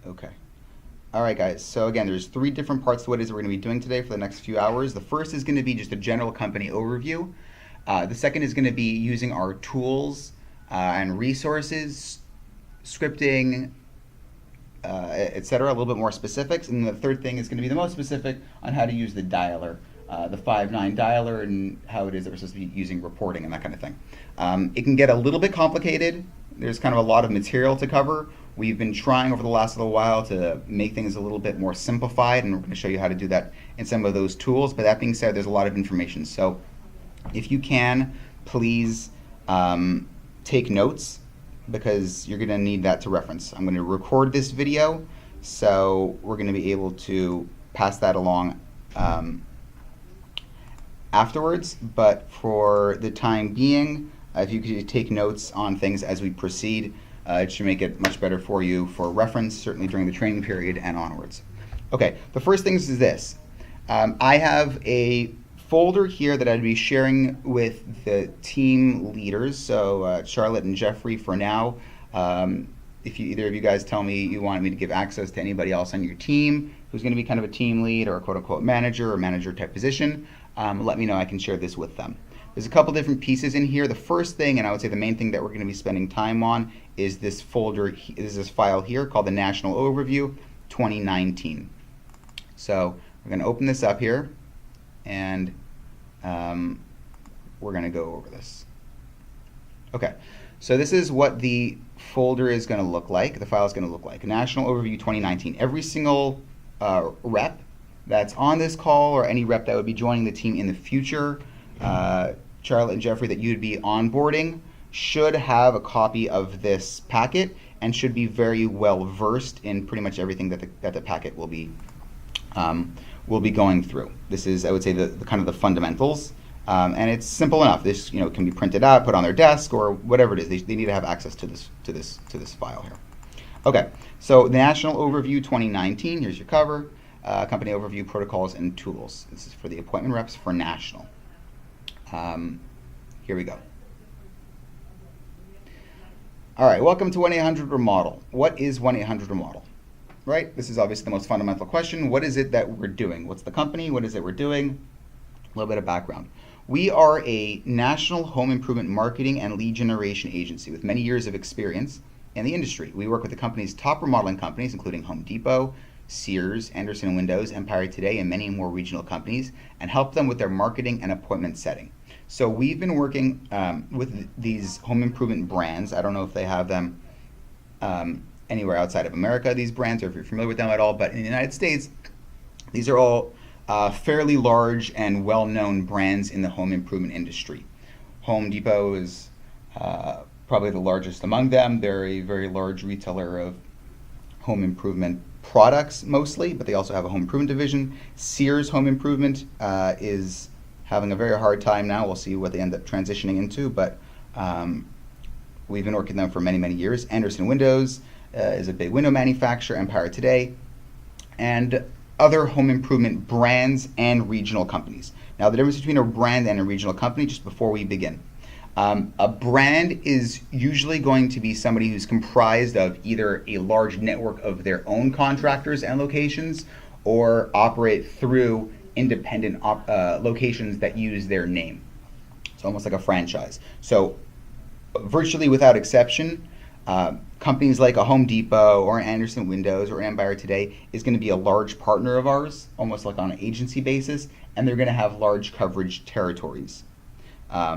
Okay. All right, guys. So again, there's three different parts to what it is we're going to be doing today for the next few hours. The first is going to be just a general company overview. The second is going to be using our tools and resources, scripting, etc. A little bit more specifics. And the third thing is going to be the most specific on how to use the dialer, the 5.9 dialer, and how it is that we're supposed to be using reporting and that kind of thing. It can get a little bit complicated. There's kind of a lot of material to cover. We've been trying over the last little while to make things a little bit more simplified, and we're going to show you how to do that in some of those tools. But that being said, there's a lot of information. So if you can, please take notes, because you're going to need that to reference. I'm going to record this video, so we're going to be able to pass that along afterwards. But for the time being, if you could take notes on things as we proceed, it should make it much better for you for reference, certainly during the training period and onwards. Okay, the first thing is this. I have a folder here that I'd be sharing with the team leaders, so Charlotte and Jeffrey for now. If either of you guys tell me you want me to give access to anybody else on your team who's going to be kind of a team lead or a quote-unquote manager or manager type position, let me know. I can share this with them. There's a couple different pieces in here. The first thing, and I would say the main thing that we're going to be spending time on, is this folder, is this file here called the National Overview 2019. So we're going to open this up here, and we're going to go over this. Okay, so this is what the folder is going to look like. The file is going to look like National Overview 2019. Every single rep that's on this call, or any rep that would be joining the team in the future, Charlotte and Jeffrey, that you'd be onboarding, should have a copy of this packet and should be very well versed in pretty much everything that the packet will be going through. This is, I would say, the kind of the fundamentals, and it's simple enough. This can be printed out, put on their desk, or whatever it is. They need to have access to this file here. Okay, so the National Overview 2019. Here's your cover. Company overview, protocols, and tools. This is for the appointment reps for national. Here we go. All right, welcome to 1-800-REMODEL. What is 1-800-REMODEL? Right? This is obviously the most fundamental question. What is it that we're doing? What's the company? What is it we're doing? A little bit of background. We are a national home improvement marketing and lead generation agency with many years of experience in the industry. We work with the company's top remodeling companies, including Home Depot, Sears, Andersen Windows, Empire Today, and many more regional companies, and help them with their marketing and appointment setting. So we've been working with these home improvement brands. I don't know if they have them anywhere outside of America, these brands, or if you're familiar with them at all, but in the United States, these are all fairly large and well-known brands in the home improvement industry. Home Depot is probably the largest among them. They're a very large retailer of home improvement products mostly, but they also have a home improvement division. Sears Home Improvement is having a very hard time now. We'll see what they end up transitioning into, but we've been working with them for many, many years. Andersen Windows is a big window manufacturer, Empire Today, and other home improvement brands and regional companies. Now, the difference between a brand and a regional company, just before we begin. A brand is usually going to be somebody who's comprised of either a large network of their own contractors and locations, or operate through independent locations that use their name. It's almost like a franchise. So virtually without exception, companies like a Home Depot or an Andersen Windows or Empire Today is going to be a large partner of ours, almost like on an agency basis, and they're going to have large coverage territories.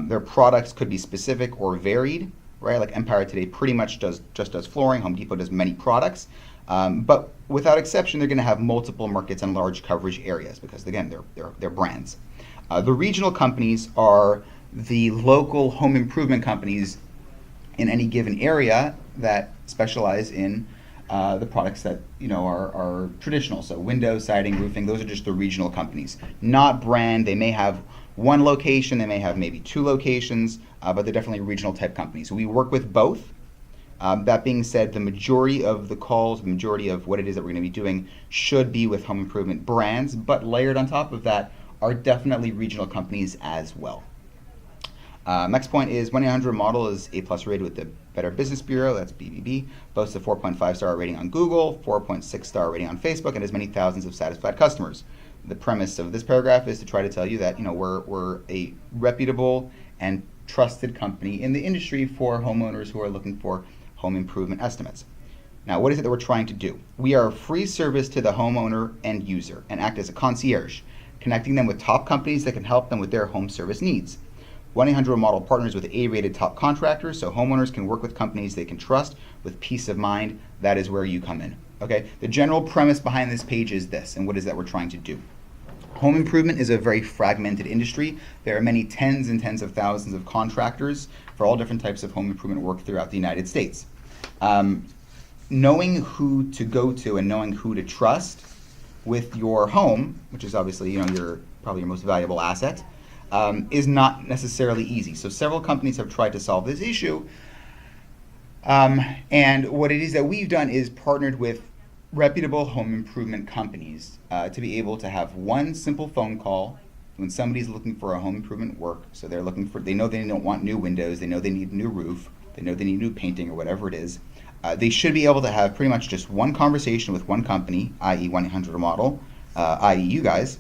Their products could be specific or varied, right? Like Empire Today pretty much just does flooring. Home Depot does many products. But without exception, they're going to have multiple markets and large coverage areas because, again, they're brands. The regional companies are the local home improvement companies in any given area that specialize in the products that are traditional. So windows, siding, roofing, those are just the regional companies, not brand. They may have one location, they may have maybe two locations, but they're definitely regional type companies. We work with both. That being said, the majority of the calls, the majority of what it is that we're going to be doing should be with home improvement brands, but layered on top of that are definitely regional companies as well. Next point is 1-800-MODEL is A+ rated with the Better Business Bureau, that's BBB, boasts a 4.5-star rating on Google, 4.6-star rating on Facebook, and has many thousands of satisfied customers. The premise of this paragraph is to try to tell you that we're a reputable and trusted company in the industry for homeowners who are looking for home improvement estimates. Now, what is it that we're trying to do? We are a free service to the homeowner and user and act as a concierge, connecting them with top companies that can help them with their home service needs. 1-800-MODEL partners with A-rated top contractors, so homeowners can work with companies they can trust with peace of mind. That is where you come in. Okay? The general premise behind this page is this, and what is that we're trying to do? Home improvement is a very fragmented industry. There are many tens and tens of thousands of contractors for all different types of home improvement work throughout the United States. Knowing who to go to and knowing who to trust with your home, which is obviously probably your most valuable asset, is not necessarily easy. So several companies have tried to solve this issue, and what it is that we've done is partnered with reputable home improvement companies to be able to have one simple phone call when somebody's looking for a home improvement work. So they know they don't want new windows, they know they need a new roof, they know they need new painting or whatever it is. They should be able to have pretty much just one conversation with one company, i.e. 1-800-MODEL, i.e. you guys,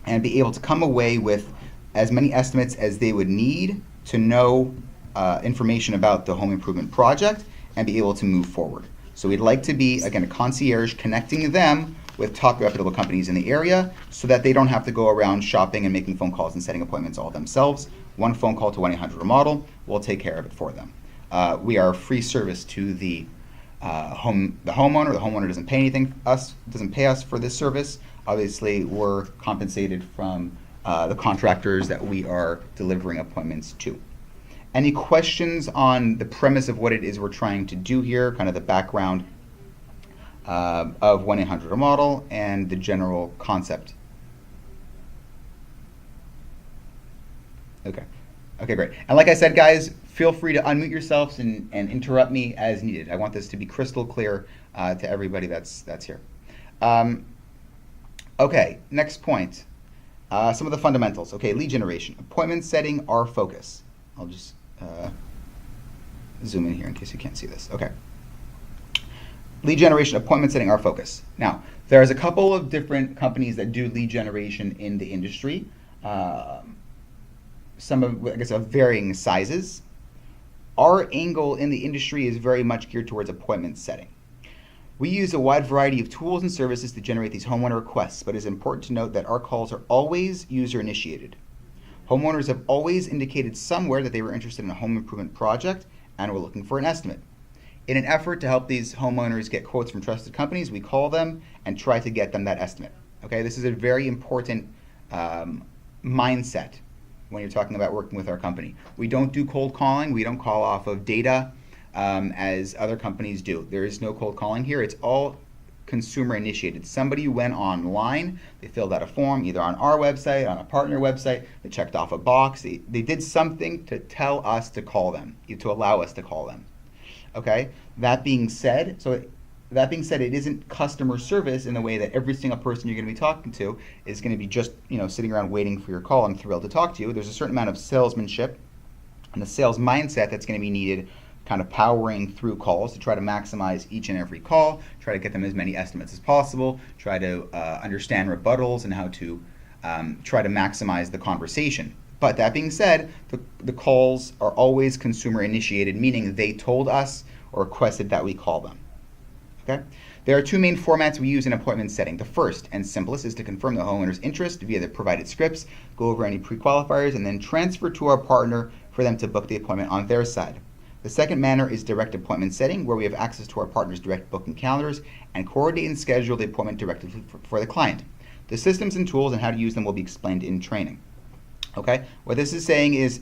and be able to come away with as many estimates as they would need to know information about the home improvement project and be able to move forward. So we'd like to be, again, a concierge connecting them with top reputable companies in the area so that they don't have to go around shopping and making phone calls and setting appointments all themselves. One phone call to 1-800-MODEL will take care of it for them. We are a free service to the homeowner. The homeowner doesn't pay doesn't pay us for this service. Obviously, we're compensated from the contractors that we are delivering appointments to. Any questions on the premise of what it is we're trying to do here, kind of the background of 1-800-MODEL and the general concept? Okay, great. And like I said, guys, feel free to unmute yourselves and interrupt me as needed. I want this to be crystal clear to everybody that's here. Okay, next point. Some of the fundamentals. Okay, lead generation. Appointment setting, our focus. I'll just zoom in here in case you can't see this. Okay. Lead generation, appointment setting, our focus. Now, there's a couple of different companies that do lead generation in the industry. Some of, I guess, of varying sizes. Our angle in the industry is very much geared towards appointment setting. We use a wide variety of tools and services to generate these homeowner requests, but it's important to note that our calls are always user-initiated. Homeowners have always indicated somewhere that they were interested in a home improvement project and were looking for an estimate. In an effort to help these homeowners get quotes from trusted companies, we call them and try to get them that estimate. Okay, this is a very important mindset when you're talking about working with our company. We don't do cold calling. We don't call off of data as other companies do. There is no cold calling here. It's all consumer initiated. Somebody went online, they filled out a form either on our website, on a partner website, they checked off a box, they did something to tell us to call them, to allow us to call them. Okay? That being said, it isn't customer service in the way that every single person you're going to be talking to is going to be just, sitting around waiting for your call and thrilled to talk to you. There's a certain amount of salesmanship and a sales mindset that's going to be needed, kind of powering through calls to try to maximize each and every call, try to get them as many estimates as possible, try to understand rebuttals and how to try to maximize the conversation. But that being said, the calls are always consumer initiated, meaning they told us or requested that we call them. Okay? There are two main formats we use in appointment setting. The first and simplest is to confirm the homeowner's interest via the provided scripts, go over any pre-qualifiers, and then transfer to our partner for them to book the appointment on their side. The second manner is direct appointment setting, where we have access to our partner's direct booking calendars and coordinate and schedule the appointment directly for the client. The systems and tools and how to use them will be explained in training. Okay? What this is saying is,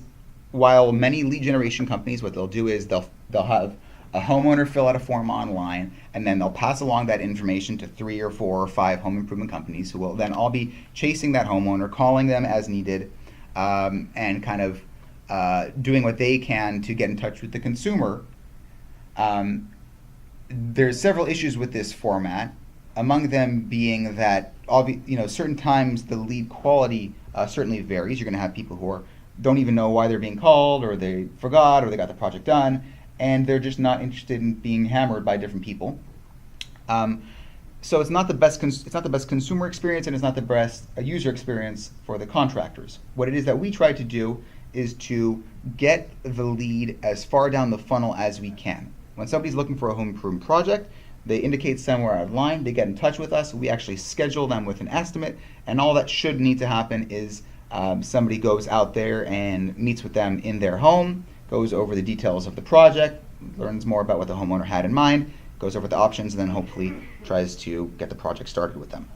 while many lead generation companies, what they'll do is they'll have a homeowner fill out a form online, and then they'll pass along that information to 3 or 4 or 5 home improvement companies who will then all be chasing that homeowner, calling them as needed, and kind of doing what they can to get in touch with the consumer. There's several issues with this format, among them being that certain times the lead quality certainly varies. You're going to have people who are don't even know why they're being called, or they forgot, or they got the project done, and they're just not interested in being hammered by different people. So it's not the best it's not the best consumer experience, and it's not the best user experience for the contractors. What it is that we try to do is to get the lead as far down the funnel as we can. When somebody's looking for a home improvement project, they indicate somewhere online, they get in touch with us, we actually schedule them with an estimate, and all that should need to happen is somebody goes out there and meets with them in their home, goes over the details of the project, learns more about what the homeowner had in mind, goes over the options, and then hopefully tries to get the project started with them.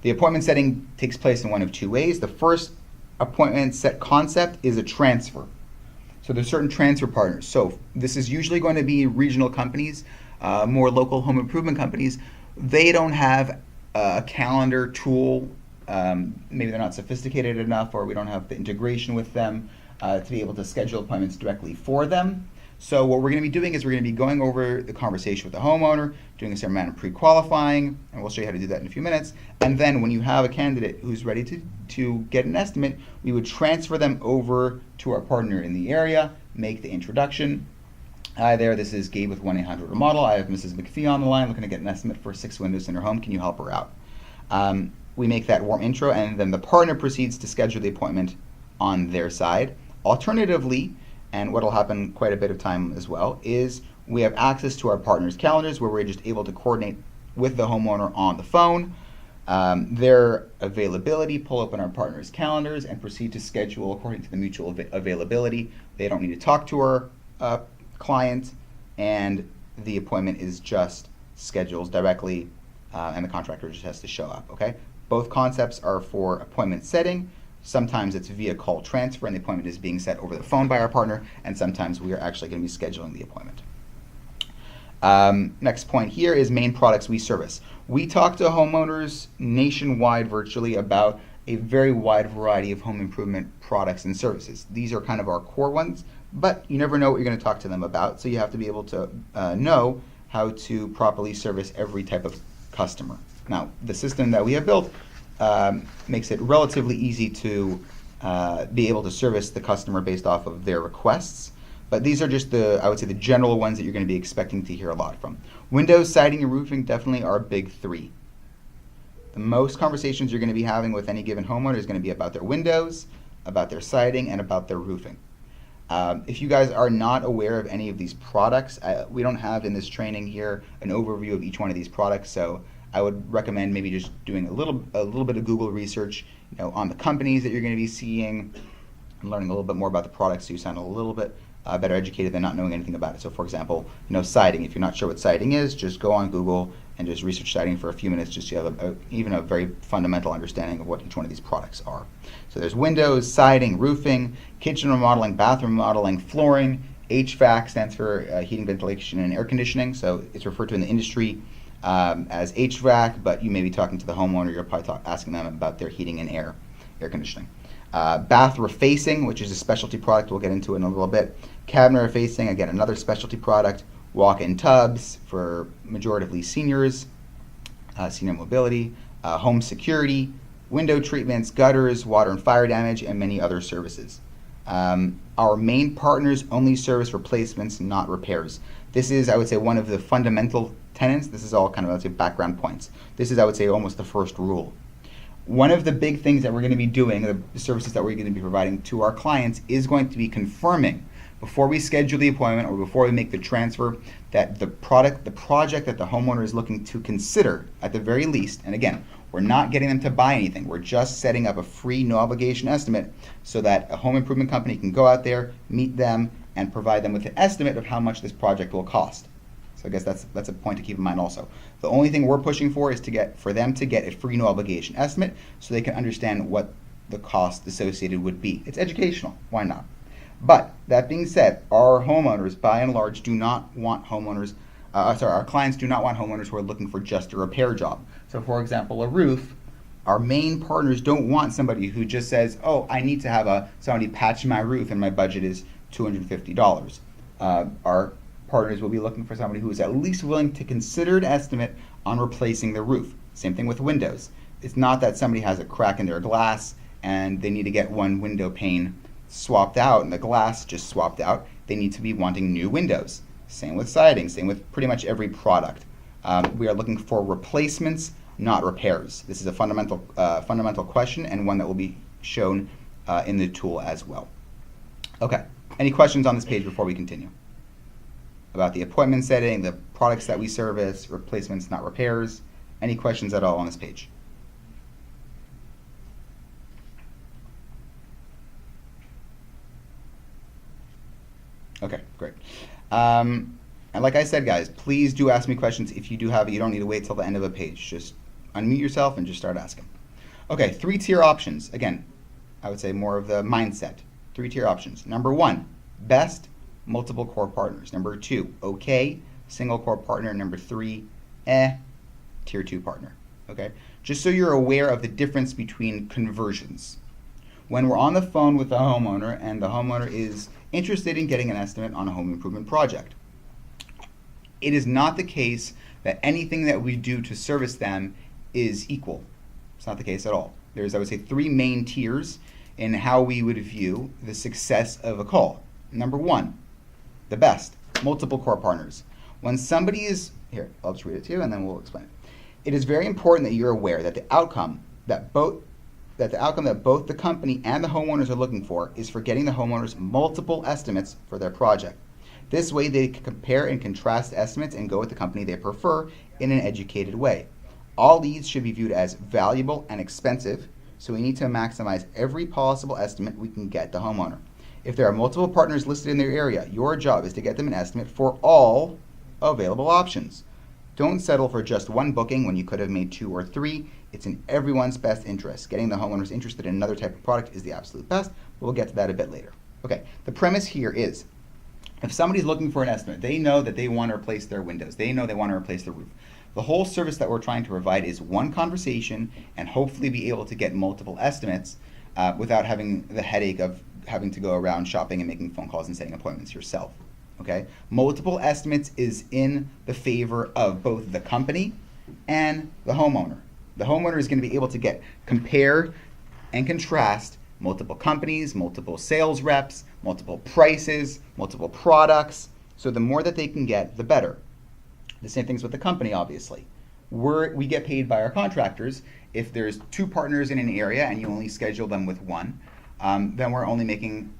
The appointment setting takes place in one of two ways. The first appointment set concept is a transfer. So there's certain transfer partners. So this is usually going to be regional companies, more local home improvement companies. They don't have a calendar tool. Maybe they're not sophisticated enough, or we don't have the integration with them to be able to schedule appointments directly for them. So what we're going to be doing is we're going to be going over the conversation with the homeowner, doing a certain amount of pre-qualifying, and we'll show you how to do that in a few minutes. And then when you have a candidate who's ready to get an estimate, we would transfer them over to our partner in the area, make the introduction. Hi there, this is Gabe with 1-800-REMODEL. I have Mrs. McPhee on the line looking to get an estimate for 6 windows in her home. Can you help her out? We make that warm intro, and then the partner proceeds to schedule the appointment on their side. Alternatively, and what will happen quite a bit of time as well, is we have access to our partners' calendars where we're just able to coordinate with the homeowner on the phone, their availability, pull open our partners' calendars, and proceed to schedule according to the mutual availability. They don't need to talk to our client, and the appointment is just scheduled directly, and the contractor just has to show up, okay? Both concepts are for appointment setting. Sometimes it's via call transfer and the appointment is being set over the phone by our partner, and sometimes we are actually going to be scheduling the appointment. Next point here is main products we service. We talk to homeowners nationwide virtually about a very wide variety of home improvement products and services. These are kind of our core ones, but you never know what you're going to talk to them about, so you have to be able to know how to properly service every type of customer. Now, the system that we have built makes it relatively easy to be able to service the customer based off of their requests. But these are just I would say the general ones that you're going to be expecting to hear a lot from. Windows, siding, and roofing definitely are big three. The most conversations you're going to be having with any given homeowner is going to be about their windows, about their siding, and about their roofing. If you guys are not aware of any of these products, we don't have in this training here an overview of each one of these products, so I would recommend maybe just doing a little bit of Google research, on the companies that you're going to be seeing, and learning a little bit more about the products, so you sound a little bit better educated than not knowing anything about it. So, for example, siding. If you're not sure what siding is, just go on Google and just research siding for a few minutes, just so you have even a very fundamental understanding of what each one of these products are. So there's windows, siding, roofing, kitchen remodeling, bathroom remodeling, flooring. HVAC stands for heating, ventilation, and air conditioning. So it's referred to in the industry as HVAC, but you may be talking to the homeowner, you're probably asking them about their heating and air conditioning. Bath refacing, which is a specialty product we'll get into in a little bit. Cabinet refacing, again, another specialty product. Walk-in tubs for majoritively seniors, senior mobility, home security, window treatments, gutters, water and fire damage, and many other services. Our main partners only service replacements, not repairs. This is, I would say, one of the fundamental tenets. This is all kind of, I would say, background points. This is, I would say, almost the first rule. One of the big things that we're going to be doing, the services that we're going to be providing to our clients, is going to be confirming before we schedule the appointment or before we make the transfer that the project that the homeowner is looking to consider at the very least, and again, we're not getting them to buy anything, we're just setting up a free, no obligation estimate so that a home improvement company can go out there, meet them, and provide them with an estimate of how much this project will cost. So I guess that's a point to keep in mind also. The only thing we're pushing for is for them to get a free, no obligation estimate so they can understand what the cost associated would be. It's educational, why not? But that being said, our homeowners, by and large, do not want homeowners. Our clients do not want homeowners who are looking for just a repair job. So, for example, a roof. Our main partners don't want somebody who just says, "Oh, I need to have somebody patch my roof, and my budget is $250." Our partners will be looking for somebody who is at least willing to consider an estimate on replacing the roof. Same thing with windows. It's not that somebody has a crack in their glass and they need to get one window pane swapped out and the glass just swapped out, they need to be wanting new windows. Same with siding, same with pretty much every product. We are looking for replacements, not repairs. This is a fundamental question, and one that will be shown in the tool as well. Okay, any questions on this page before we continue? About the appointment setting, the products that we service, replacements, not repairs. Any questions at all on this page? Okay, great. And like I said, guys, please do ask me questions if you do have it. You don't need to wait till the end of a page. Just unmute yourself and just start asking. Okay, 3-tier options. Again, I would say more of the mindset. 3-tier options. Number 1, best, multiple core partners. Number 2, okay, single core partner. Number 3, tier 2 partner. Okay, just so you're aware of the difference between conversions. When we're on the phone with the homeowner and the homeowner is interested in getting an estimate on a home improvement project, it is not the case that anything that we do to service them is equal. It's not the case at all. There's, I would say, 3 main tiers in how we would view the success of a call. Number 1, the best, multiple core partners. When somebody is, here, I'll just read it to you and then we'll explain it. It is very important that you're aware that the outcome that both the company and the homeowners are looking for is for getting the homeowners multiple estimates for their project. This way they can compare and contrast estimates and go with the company they prefer in an educated way. All leads should be viewed as valuable and expensive, so we need to maximize every possible estimate we can get the homeowner. If there are multiple partners listed in their area, your job is to get them an estimate for all available options. Don't settle for just one booking when you could have made 2 or 3. It's in everyone's best interest. Getting the homeowners interested in another type of product is the absolute best, but we'll get to that a bit later. Okay, the premise here is, if somebody's looking for an estimate, they know that they want to replace their windows. They know they want to replace the roof. The whole service that we're trying to provide is one conversation and hopefully be able to get multiple estimates without having the headache of having to go around shopping and making phone calls and setting appointments yourself. Okay? Multiple estimates is in the favor of both the company and the homeowner. The homeowner is going to be able to compare and contrast multiple companies, multiple sales reps, multiple prices, multiple products. So the more that they can get, the better. The same things with the company, obviously. We get paid by our contractors. If there's 2 partners in an area and you only schedule them with one, then we're only making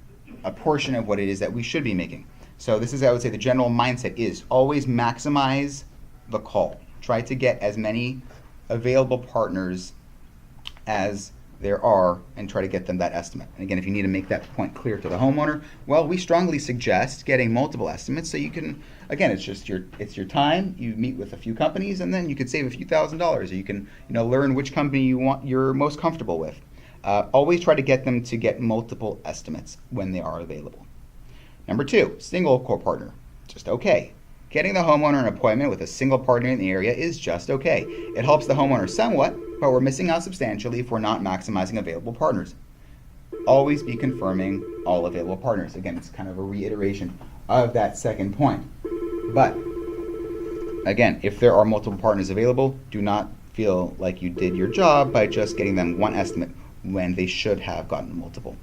a portion of what it is that we should be making. So this is, I would say, the general mindset is always maximize the call. Try to get as many available partners as there are and try to get them that estimate. And again, if you need to make that point clear to the homeowner, well, we strongly suggest getting multiple estimates so you can, again, it's your time. You meet with a few companies and then you could save a few $1,000s, or you can learn which company you're most comfortable with. Always try to get them to get multiple estimates when they are available. Number 2, single core partner, just okay. Getting the homeowner an appointment with a single partner in the area is just okay. It helps the homeowner somewhat, but we're missing out substantially if we're not maximizing available partners. Always be confirming all available partners. Again, it's kind of a reiteration of that second point. But again, if there are multiple partners available, do not feel like you did your job by just getting them one estimate when they should have gotten multiple.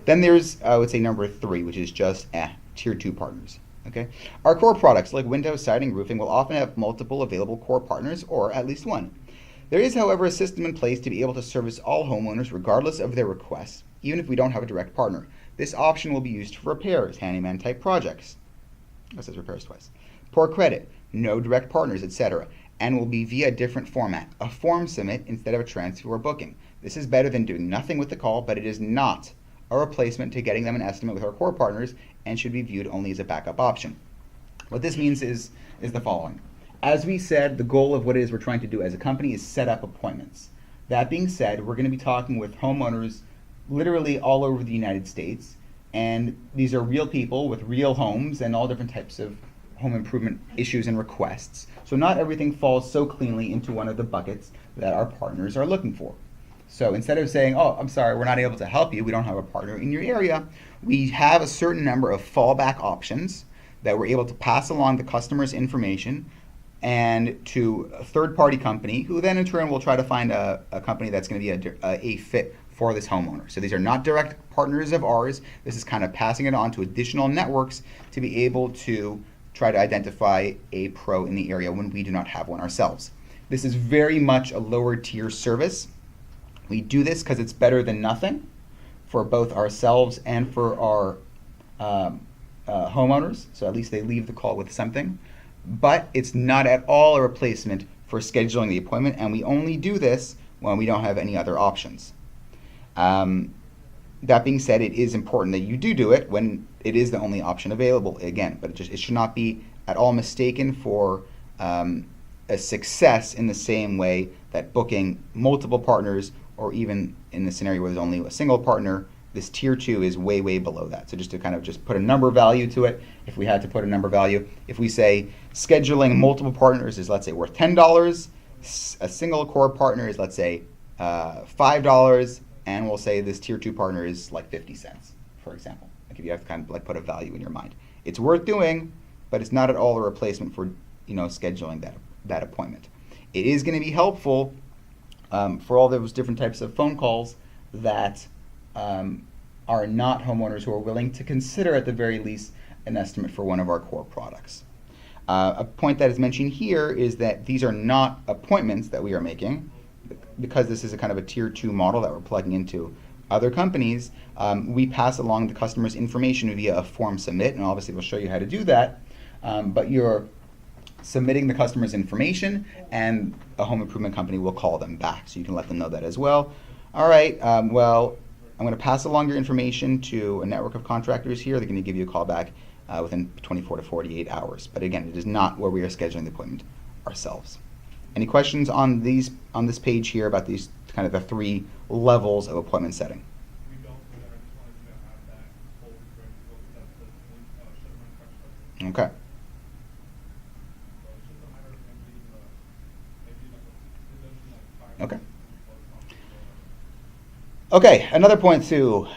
Then there's, I would say, number 3, which is just tier 2 partners. Okay? Our core products like windows, siding, roofing will often have multiple available core partners, or at least one. There is, however, a system in place to be able to service all homeowners regardless of their requests, even if we don't have a direct partner. This option will be used for repairs, handyman type projects. That says repairs twice. Poor credit, no direct partners, etc., and will be via a different format, a form submit instead of a transfer or booking. This is better than doing nothing with the call, but it is not a replacement to getting them an estimate with our core partners and should be viewed only as a backup option. What this means is the following. As we said, the goal of what it is we're trying to do as a company is set up appointments. That being said, we're going to be talking with homeowners literally all over the United States, and these are real people with real homes and all different types of home improvement issues and requests. So not everything falls so cleanly into one of the buckets that our partners are looking for. So instead of saying, oh, I'm sorry, we're not able to help you, we don't have a partner in your area, we have a certain number of fallback options that we're able to pass along the customer's information and to a third-party company who then in turn will try to find a company that's going to be a fit for this homeowner. So these are not direct partners of ours. This is kind of passing it on to additional networks to be able to try to identify a pro in the area when we do not have one ourselves. This is very much a lower tier service. We do this because it's better than nothing for both ourselves and for our homeowners. So at least they leave the call with something. But it's not at all a replacement for scheduling the appointment, and we only do this when we don't have any other options. That being said, it is important that you do it when it is the only option available again, but it should not be at all mistaken for a success in the same way that booking multiple partners, or even in the scenario where there's only a single partner, this tier 2 is way, way below that. So just to kind of just put a number value to it, if we had to put a number value, if we say scheduling multiple partners is, let's say, worth $10, a single core partner is, let's say, $5, and we'll say this tier 2 partner is like 50 cents, for example. Like if you have to kind of like put a value in your mind. It's worth doing, but it's not at all a replacement for, scheduling that appointment. It is going to be helpful for all those different types of phone calls that are not homeowners who are willing to consider at the very least an estimate for one of our core products. A point that is mentioned here is that these are not appointments that we are making. Because this is a kind of a tier 2 model that we're plugging into other companies, we pass along the customer's information via a form submit, and obviously we'll show you how to do that. But you're submitting the customer's information, and a home improvement company will call them back, so you can let them know that as well. All right, well, I'm going to pass along your information to a network of contractors here. They're going to give you a call back within 24 to 48 hours. But again, it is not where we are scheduling the appointment ourselves. Any questions on this page here about these kind of the 3 levels of appointment setting? We don't, but I just wanted to have that whole that the Okay. It's just a matter of maybe like Okay. Another point to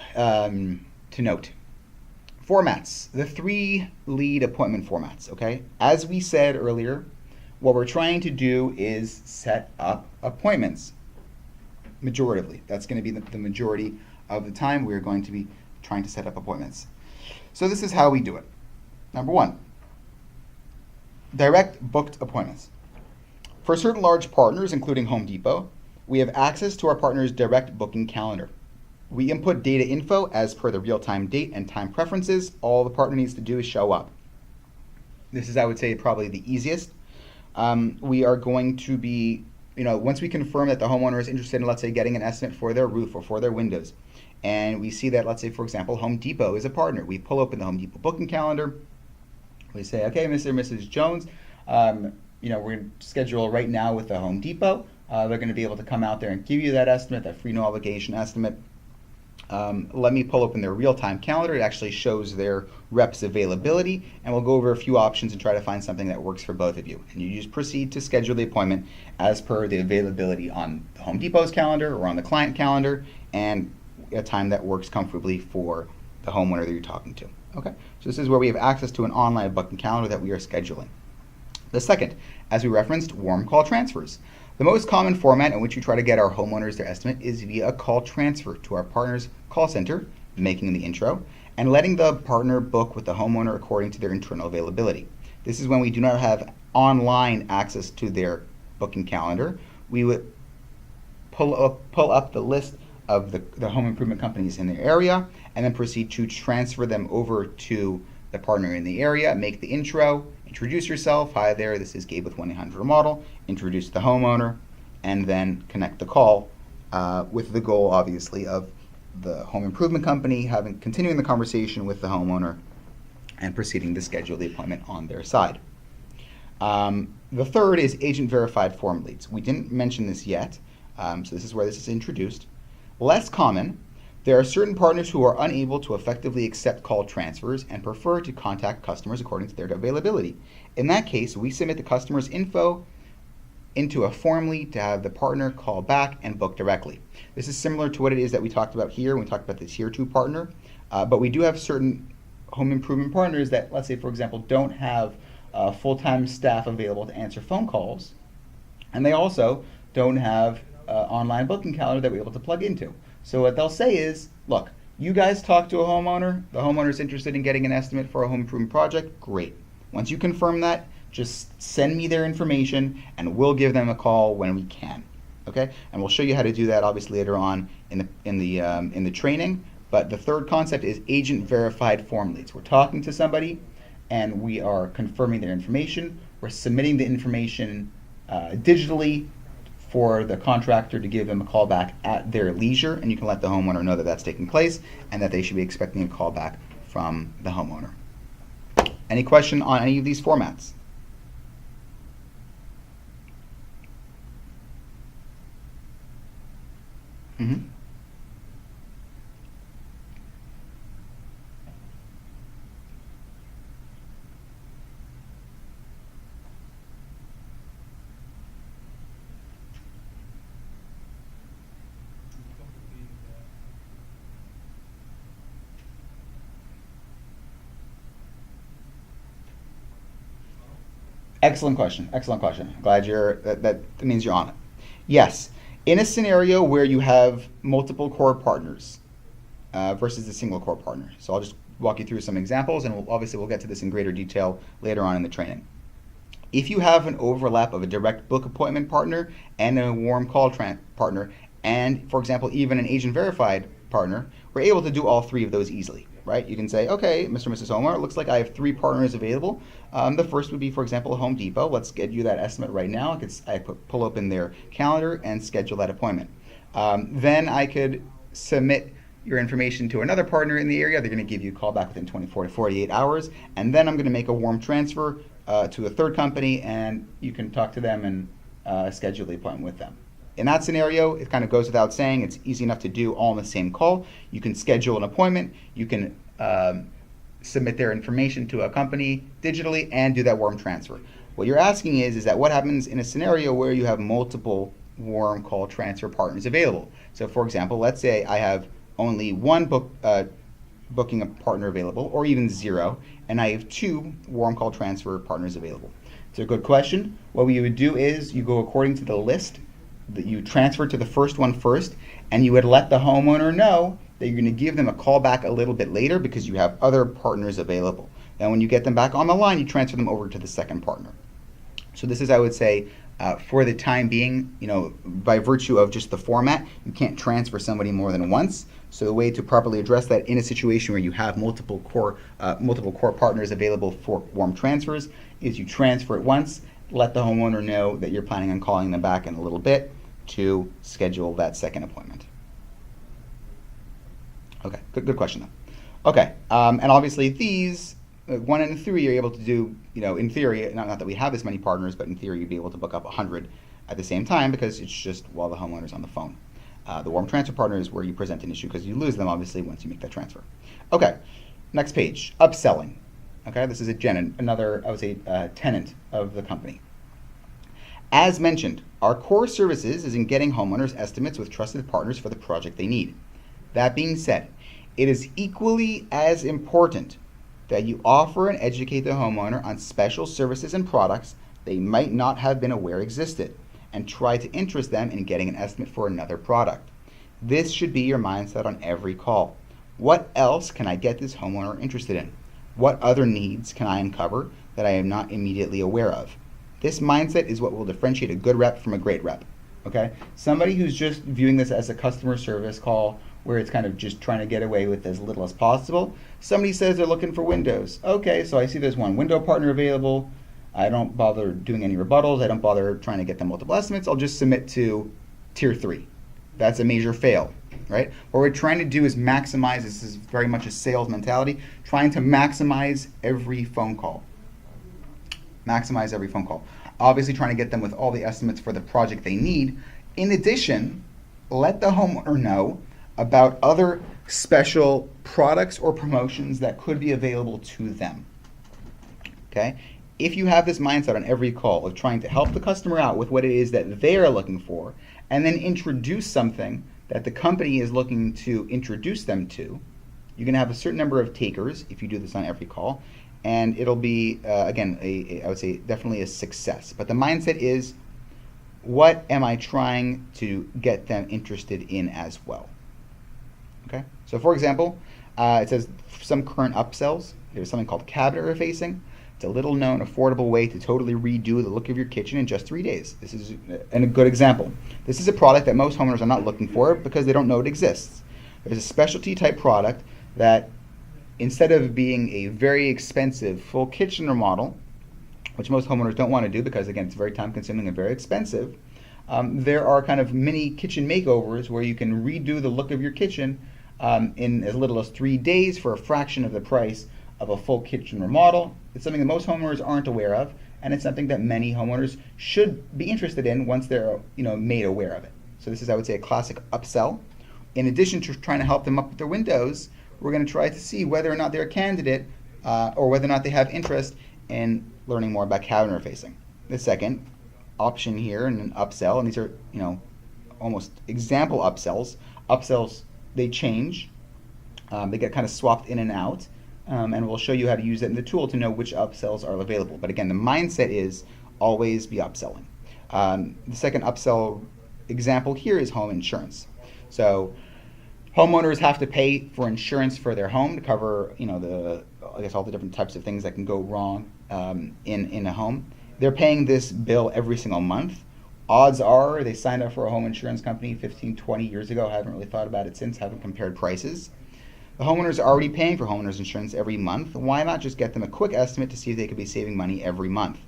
note. Formats. The 3 lead appointment formats, okay? As we said earlier, what we're trying to do is set up appointments. Majoritively. That's going to be the majority of the time we're going to be trying to set up appointments. So this is how we do it. Number 1, direct booked appointments. For certain large partners, including Home Depot, we have access to our partner's direct booking calendar. We input data info as per the real-time date and time preferences. All the partner needs to do is show up. This is, I would say, probably the easiest. We are going to be, once we confirm that the homeowner is interested in, let's say, getting an estimate for their roof or for their windows, and we see that, let's say, for example, Home Depot is a partner. We pull open the Home Depot booking calendar. We say, okay, Mr. and Mrs. Jones, we're going to schedule right now with the Home Depot. They're going to be able to come out there and give you that estimate, that free no obligation estimate. Let me pull open their real-time calendar. It actually shows their rep's availability, and we'll go over a few options and try to find something that works for both of you. And you just proceed to schedule the appointment as per the availability on the Home Depot's calendar or on the client calendar, and a time that works comfortably for the homeowner that you're talking to. Okay, so this is where we have access to an online booking calendar that we are scheduling. The second, as we referenced, warm call transfers. The most common format in which we try to get our homeowners their estimate is via a call transfer to our partner's call center, making the intro, and letting the partner book with the homeowner according to their internal availability. This is when we do not have online access to their booking calendar. We would pull up the list of the home improvement companies in the area, and then proceed to transfer them over to the partner in the area, make the intro, introduce yourself. Hi there, this is Gabe with 1-800-REMODEL. Introduce the homeowner, and then connect the call with the goal, obviously, of the home improvement company continuing the conversation with the homeowner and proceeding to schedule the appointment on their side. The third is agent verified form leads. We didn't mention this yet, so this is where this is introduced. Less common, there are certain partners who are unable to effectively accept call transfers and prefer to contact customers according to their availability. In that case, we submit the customer's info into a form lead to have the partner call back and book directly. This is similar to what it is that we talked about here when we talked about the tier 2 partner, but we do have certain home improvement partners that, let's say, for example, don't have full-time staff available to answer phone calls, and they also don't have online booking calendar that we're able to plug into. So what they'll say is, look, you guys talk to a homeowner, the homeowner's interested in getting an estimate for a home improvement project, great. Once you confirm that, just send me their information and we'll give them a call when we can. Okay? And we'll show you how to do that obviously later on in the training. But the third concept is agent verified form leads. We're talking to somebody and we are confirming their information. We're submitting the information digitally for the contractor to give them a call back at their leisure, and you can let the homeowner know that that's taking place and that they should be expecting a call back from the homeowner. Any question on any of these formats? Mm-hmm. Excellent question. Excellent question. Glad that means you're on it. Yes, in a scenario where you have multiple core partners versus a single core partner. So I'll just walk you through some examples, and we'll get to this in greater detail later on in the training. If you have an overlap of a direct book appointment partner and a warm call partner, and for example, even an agent verified partner, we're able to do all three of those easily, right? You can say, okay, Mr. and Mrs. Homeowner, it looks like I have three partners available. The first would be, for example, Home Depot. Let's get you that estimate right now. I pull open their calendar and schedule that appointment. Then I could submit your information to another partner in the area. They're going to give you a call back within 24 to 48 hours. And then I'm going to make a warm transfer to a third company, and you can talk to them and schedule the appointment with them. In that scenario, it kind of goes without saying, it's easy enough to do all in the same call. You can schedule an appointment, you can submit their information to a company digitally and do that warm transfer. What you're asking is that what happens in a scenario where you have multiple warm call transfer partners available? So for example, let's say I have only one booking a partner available, or even zero, and I have two warm call transfer partners available. It's a good question. What you would do is you go according to the list that you transfer to the first one first, and you would let the homeowner know that you're going to give them a call back a little bit later because you have other partners available. Then when you get them back on the line, you transfer them over to the second partner. So this is, I would say, for the time being, by virtue of just the format, you can't transfer somebody more than once. So the way to properly address that in a situation where you have multiple core partners available for warm transfers is you transfer it once, let the homeowner know that you're planning on calling them back in a little bit to schedule that second appointment. Okay, good question though. Okay, and obviously these, 1 and 3 are able to do, in theory, not that we have this many partners, but in theory you'd be able to book up 100 at the same time because it's just while the homeowner's on the phone. The warm transfer partner is where you present an issue because you lose them obviously once you make that transfer. Okay, next page, upselling. Okay, this is another, I would say, tenant of the company. As mentioned, our core services is in getting homeowners estimates with trusted partners for the project they need. That being said, it is equally as important that you offer and educate the homeowner on special services and products they might not have been aware existed, and try to interest them in getting an estimate for another product. This should be your mindset on every call. What else can I get this homeowner interested in? What other needs can I uncover that I am not immediately aware of? This mindset is what will differentiate a good rep from a great rep. Okay? Somebody who's just viewing this as a customer service call where it's kind of just trying to get away with as little as possible. Somebody says they're looking for windows. Okay, so I see there's one window partner available. I don't bother doing any rebuttals. I don't bother trying to get them multiple estimates. I'll just submit to tier 3. That's a major fail, right? What we're trying to do is maximize, this is very much a sales mentality, trying to maximize every phone call. Maximize every phone call. Obviously trying to get them with all the estimates for the project they need. In addition, let the homeowner know about other special products or promotions that could be available to them. Okay? If you have this mindset on every call of trying to help the customer out with what it is that they are looking for, and then introduce something that the company is looking to introduce them to, you're going to have a certain number of takers if you do this on every call, and it'll be, again, I would say definitely a success. But the mindset is, what am I trying to get them interested in as well? Okay, so for example, it says some current upsells. There's something called cabinet refacing. It's a little known, affordable way to totally redo the look of your kitchen in just 3 days. This is a good example. This is a product that most homeowners are not looking for because they don't know it exists. There's a specialty type product that, instead of being a very expensive full kitchen remodel, which most homeowners don't want to do because, again, it's very time consuming and very expensive, there are kind of mini kitchen makeovers where you can redo the look of your kitchen in as little as 3 days for a fraction of the price of a full kitchen remodel. It's something that most homeowners aren't aware of, and it's something that many homeowners should be interested in once they're made aware of it. So this is, I would say, a classic upsell. In addition to trying to help them up with their windows, we're going to try to see whether or not they're a candidate or whether or not they have interest in learning more about cabinet refacing. The second option here in an upsell, and these are almost example upsells. Upsells, they change. They get kind of swapped in and out. And we'll show you how to use it in the tool to know which upsells are available. But again, the mindset is always be upselling. The second upsell example here is home insurance. So homeowners have to pay for insurance for their home to cover, all the different types of things that can go wrong in a home. They're paying this bill every single month. Odds are they signed up for a home insurance company 15, 20 years ago, haven't really thought about it since, haven't compared prices. The homeowners are already paying for homeowners insurance every month. Why not just get them a quick estimate to see if they could be saving money every month?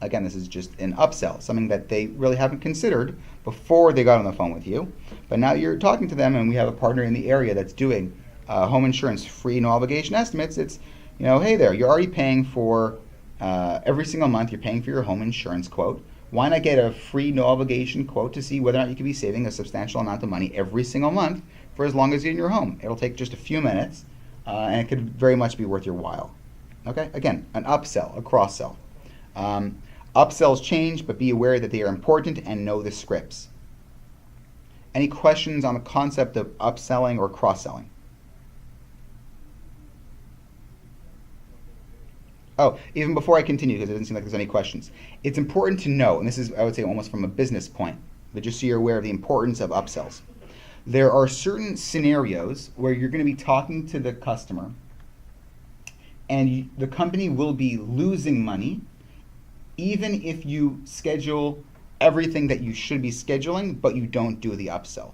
Again, this is just an upsell, something that they really haven't considered before they got on the phone with you. But now you're talking to them, and we have a partner in the area that's doing home insurance free, no obligation estimates. It's, hey there, you're already paying for every single month, you're paying for your home insurance quote. Why not get a free, no obligation quote to see whether or not you could be saving a substantial amount of money every single month for as long as you're in your home? It'll take just a few minutes, and it could very much be worth your while. Okay, again, an upsell, a cross-sell. Upsells change, but be aware that they are important and know the scripts. Any questions on the concept of upselling or cross-selling? Oh, even before I continue, because it doesn't seem like there's any questions, it's important to know, and this is, I would say, almost from a business point, but just so you're aware of the importance of upsells. There are certain scenarios where you're going to be talking to the customer, and the company will be losing money even if you schedule everything that you should be scheduling, but you don't do the upsell.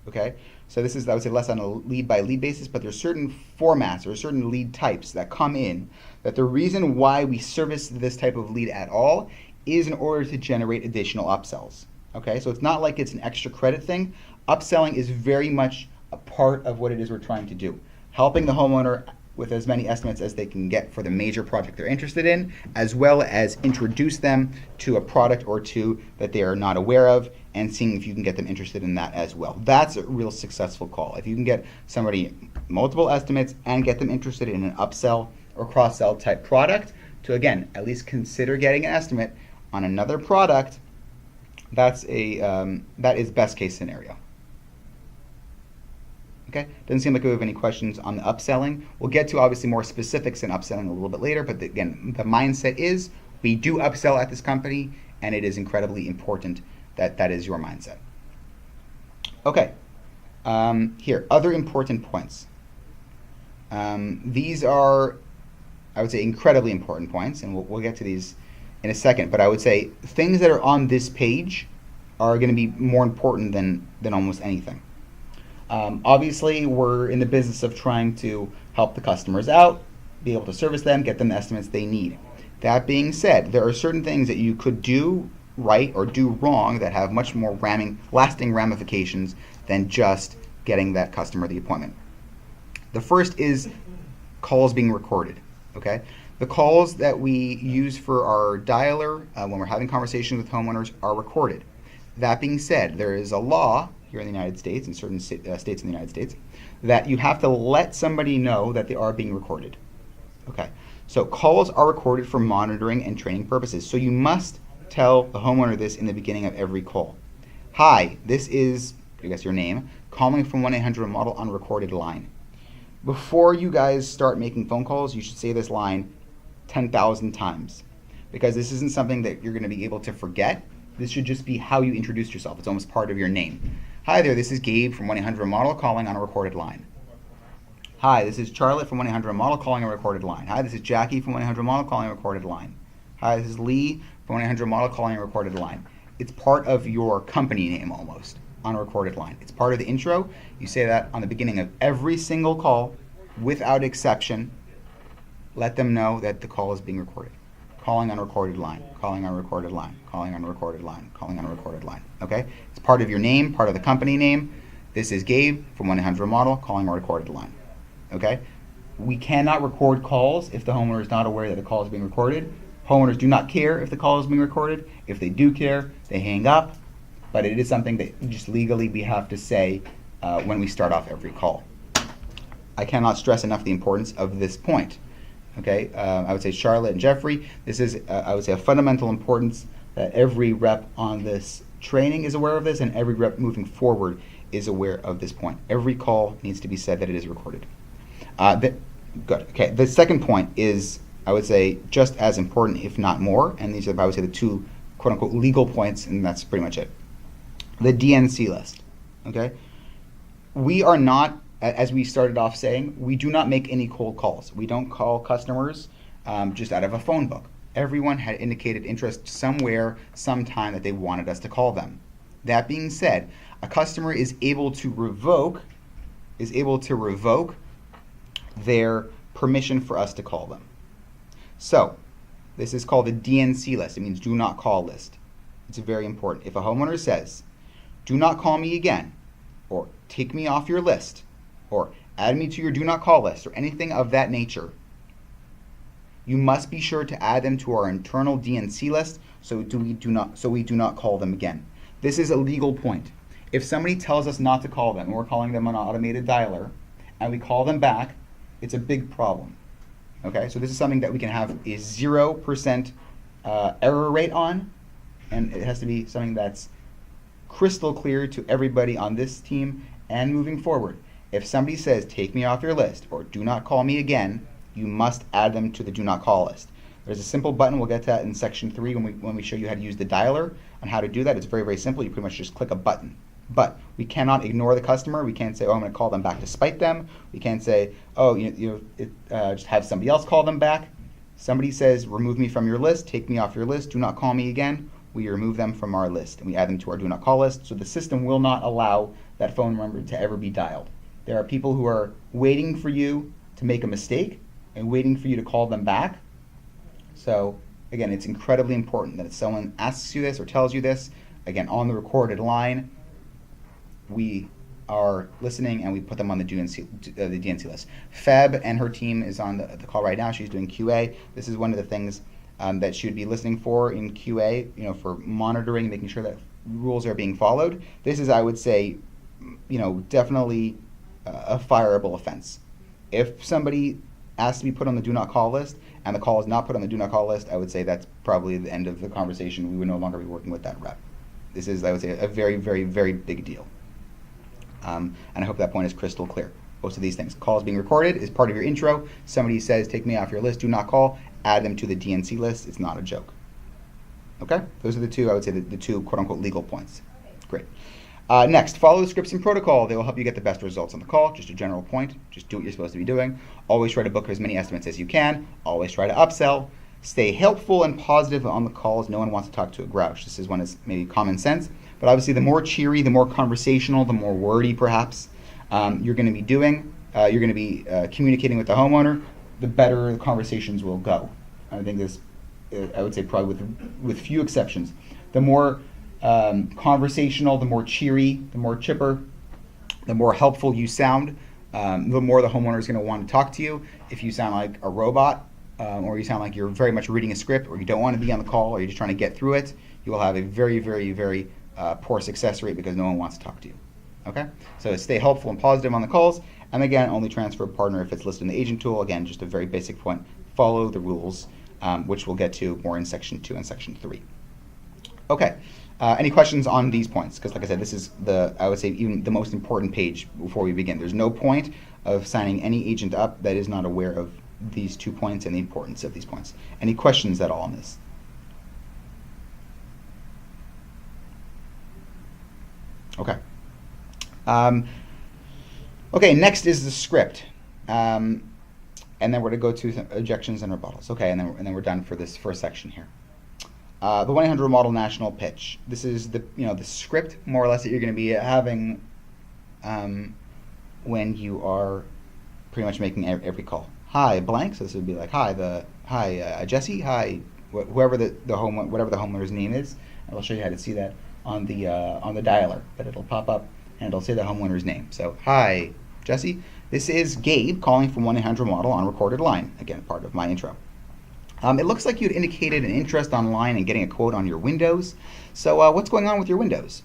Okay? So this is, I would say, less on a lead by lead basis, but there's certain formats or certain lead types that come in that the reason why we service this type of lead at all is in order to generate additional upsells. Okay? So it's not like it's an extra credit thing. Upselling is very much a part of what it is we're trying to do. Helping the homeowner with as many estimates as they can get for the major project they're interested in, as well as introduce them to a product or two that they are not aware of, and seeing if you can get them interested in that as well. That's a real successful call. If you can get somebody multiple estimates and get them interested in an upsell or cross-sell type product to, again, at least consider getting an estimate on another product, that is best case scenario. Okay, doesn't seem like we have any questions on the upselling. We'll get to obviously more specifics in upselling a little bit later, but again, the mindset is we do upsell at this company, and it is incredibly important that that is your mindset. Okay, here, other important points. These are, I would say, incredibly important points, and we'll get to these in a second, but I would say things that are on this page are going to be more important than almost anything. Obviously, we're in the business of trying to help the customers out, be able to service them, get them the estimates they need. That being said, there are certain things that you could do right or do wrong that have much more lasting ramifications than just getting that customer the appointment. The first is calls being recorded. Okay, the calls that we use for our dialer when we're having conversations with homeowners are recorded. That being said, there is a law here in the United States, in certain states in the United States, that you have to let somebody know that they are being recorded. Okay, so calls are recorded for monitoring and training purposes. So you must tell the homeowner this in the beginning of every call. Hi, this is, I guess, your name, calling from 1-800-REMODEL on recorded line. Before you guys start making phone calls, you should say this line 10,000 times, because this isn't something that you're going to be able to forget. This should just be how you introduce yourself. It's almost part of your name. Hi there, this is Gabe from 1-800-REMODEL calling on a recorded line. Hi, this is Charlotte from 1-800-REMODEL calling a recorded line. Hi, this is Jackie from 1-800-REMODEL calling a recorded line. Hi, this is Lee from 1-800-REMODEL calling a recorded line. It's part of your company name almost on a recorded line. It's part of the intro. You say that on the beginning of every single call without exception. Let them know that the call is being recorded. Calling on a recorded line, calling on a recorded line, calling on a recorded line, calling on a recorded line. Okay? It's part of your name, part of the company name. This is Gabe from 1-800-REMODEL calling a recorded line. Okay? We cannot record calls if the homeowner is not aware that the call is being recorded. Homeowners do not care if the call is being recorded. If they do care, they hang up. But it is something that just legally we have to say when we start off every call. I cannot stress enough the importance of this point. Okay, I would say Charlotte and Jeffrey, this is, I would say, a fundamental importance that every rep on this training is aware of this, and every rep moving forward is aware of this point. Every call needs to be said that it is recorded. Good. Okay, the second point is, I would say, just as important, if not more, and these are, I would say, the two quote-unquote legal points, and that's pretty much it. The DNC list. Okay, we are not, as we started off saying, we do not make any cold calls. We don't call customers just out of a phone book. Everyone had indicated interest somewhere, sometime that they wanted us to call them. That being said, a customer is able to revoke their permission for us to call them. So, this is called the DNC list. It means do not call list. It's very important. If a homeowner says, do not call me again, or take me off your list, or add me to your do not call list, or anything of that nature, you must be sure to add them to our internal DNC list so we do not call them again. This is a legal point. If somebody tells us not to call them, and we're calling them on an automated dialer, and we call them back, it's a big problem. Okay, so this is something that we can have a 0% error rate on, and it has to be something that's crystal clear to everybody on this team and moving forward. If somebody says, take me off your list, or do not call me again, you must add them to the do not call list. There's a simple button, we'll get to that in section 3 when we show you how to use the dialer on how to do that. It's very, very simple. You pretty much just click a button. But we cannot ignore the customer. We can't say, oh, I'm going to call them back to spite them. We can't say, oh, just have somebody else call them back. Somebody says, remove me from your list, take me off your list, do not call me again. We remove them from our list, and we add them to our do not call list. So the system will not allow that phone number to ever be dialed. There are people who are waiting for you to make a mistake and waiting for you to call them back. So again, it's incredibly important that if someone asks you this or tells you this, again, on the recorded line, we are listening and we put them on the DNC list. Feb and her team is on the call right now. She's doing QA. This is one of the things that she would be listening for in QA, for monitoring, making sure that rules are being followed. This is, I would say, definitely a fireable offense. If somebody asks to be put on the do not call list and the call is not put on the do not call list, I would say that's probably the end of the conversation. We would no longer be working with that rep. This is, I would say, a very, very, very big deal. And I hope that point is crystal clear. Most of these things. Calls being recorded is part of your intro. Somebody says, take me off your list, do not call, add them to the DNC list. It's not a joke. Okay? Those are the two, I would say, the two quote-unquote legal points. Great. Next, follow the scripts and protocol. They will help you get the best results on the call. Just a general point. Just do what you're supposed to be doing. Always try to book as many estimates as you can. Always try to upsell. Stay helpful and positive on the calls. No one wants to talk to a grouch. This is one is maybe common sense. But obviously, the more cheery, the more conversational, the more wordy, perhaps, you're going to be doing, you're going to be communicating with the homeowner, the better the conversations will go. I think this, I would say probably with few exceptions. The more conversational, the more cheery, the more chipper, the more helpful you sound, the more the homeowner is going to want to talk to you. If you sound like a robot, or you sound like you're very much reading a script, or you don't want to be on the call, or you're just trying to get through it, you will have a very, very, very poor success rate because no one wants to talk to you. Okay? So stay helpful and positive on the calls. And again, only transfer a partner if it's listed in the agent tool. Again, just a very basic point. Follow the rules, which we'll get to more in section 2 and section 3. Okay. Any questions on these points? Because like I said, this is I would say, even the most important page before we begin. There's no point of signing any agent up that is not aware of these 2 points and the importance of these points. Any questions at all on this? Okay. Okay, next is the script. And then we're going to go to some objections and rebuttals. Okay, and then we're done for this first section here. The 1-800 model national pitch. This is the the script more or less that you're going to be having when you are pretty much making every call. Hi, blank. So this would be like hi Jesse. Hi, whoever whatever the homeowner's name is. And I'll show you how to see that on the dialer. But it'll pop up and it'll say the homeowner's name. So hi Jesse. This is Gabe calling from 1-800 model on recorded line. Again, part of my intro. It looks like you'd indicated an interest online in getting a quote on your windows. So what's going on with your windows?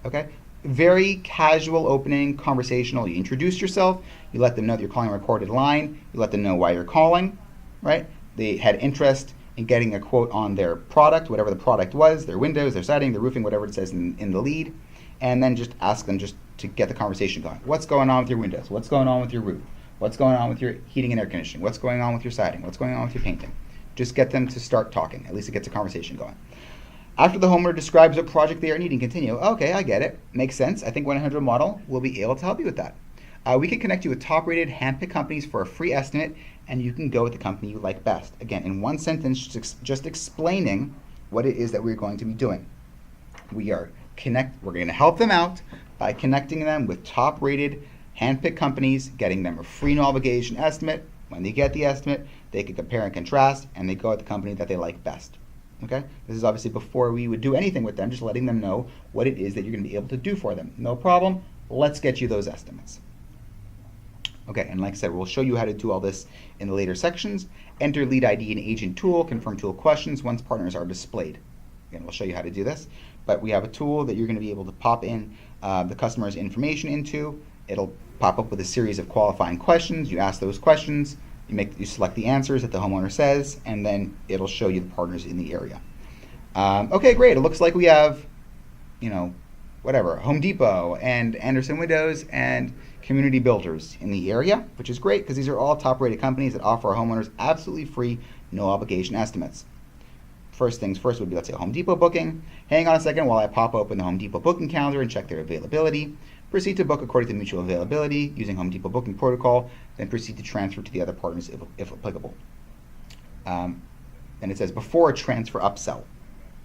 Okay, very casual opening, conversational. You introduce yourself. You let them know that you're calling a recorded line. You let them know why you're calling, right? They had interest in getting a quote on their product, whatever the product was, their windows, their siding, their roofing, whatever it says in the lead. And then just ask them just to get the conversation going. What's going on with your windows? What's going on with your roof? What's going on with your heating and air conditioning? What's going on with your siding? What's going on with your painting? Just get them to start talking. At least it gets a conversation going. After the homeowner describes what project they are needing, continue. Okay, I get it. Makes sense. I think 1-800 model will be able to help you with that. We can connect you with top-rated hand-picked companies for a free estimate, and you can go with the company you like best. Again, in one sentence, just explaining what it is that we're going to be doing. We're going to help them out by connecting them with top-rated hand-picked companies, getting them a free no obligation estimate. When they get the estimate, they can compare and contrast, and they go with the company that they like best. Okay? This is obviously before we would do anything with them, just letting them know what it is that you're going to be able to do for them. No problem. Let's get you those estimates. Okay, and like I said, we'll show you how to do all this in the later sections. Enter lead ID and agent tool, confirm tool questions once partners are displayed. Again, we'll show you how to do this. But we have a tool that you're going to be able to pop in the customer's information into. It'll pop up with a series of qualifying questions. You ask those questions, you select the answers that the homeowner says, and then it'll show you the partners in the area. Okay, great. It looks like we have, Home Depot and Andersen Windows and Community Builders in the area, which is great because these are all top-rated companies that offer our homeowners absolutely free, no obligation estimates. First things first would be, let's say, a Home Depot booking. Hang on a second while I pop open the Home Depot booking calendar and check their availability. Proceed to book according to mutual availability using Home Depot booking protocol. Then proceed to transfer to the other partners if applicable. And it says before a transfer upsell.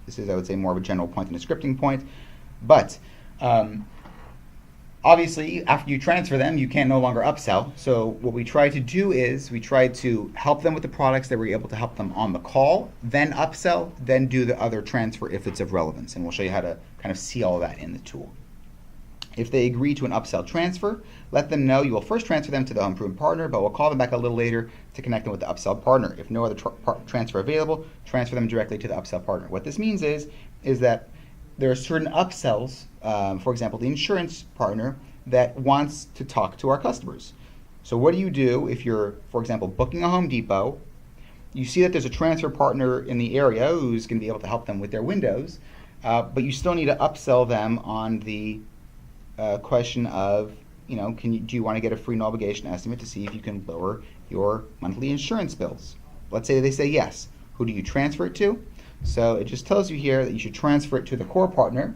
This is, I would say, more of a general point than a scripting point. But obviously, after you transfer them, you can no longer upsell. So what we try to do is we try to help them with the products that we're able to help them on the call, then upsell, then do the other transfer if it's of relevance. And we'll show you how to kind of see all of that in the tool. If they agree to an upsell transfer, let them know you will first transfer them to the home improvement partner, but we'll call them back a little later to connect them with the upsell partner. If no other transfer available, transfer them directly to the upsell partner. What this means is that there are certain upsells, for example, the insurance partner that wants to talk to our customers. So what do you do if you're, for example, booking a Home Depot, you see that there's a transfer partner in the area who's going to be able to help them with their windows, but you still need to upsell them on the question of, do you want to get a free no obligation estimate to see if you can lower your monthly insurance bills? Let's say they say yes. Who do you transfer it to? So it just tells you here that you should transfer it to the core partner.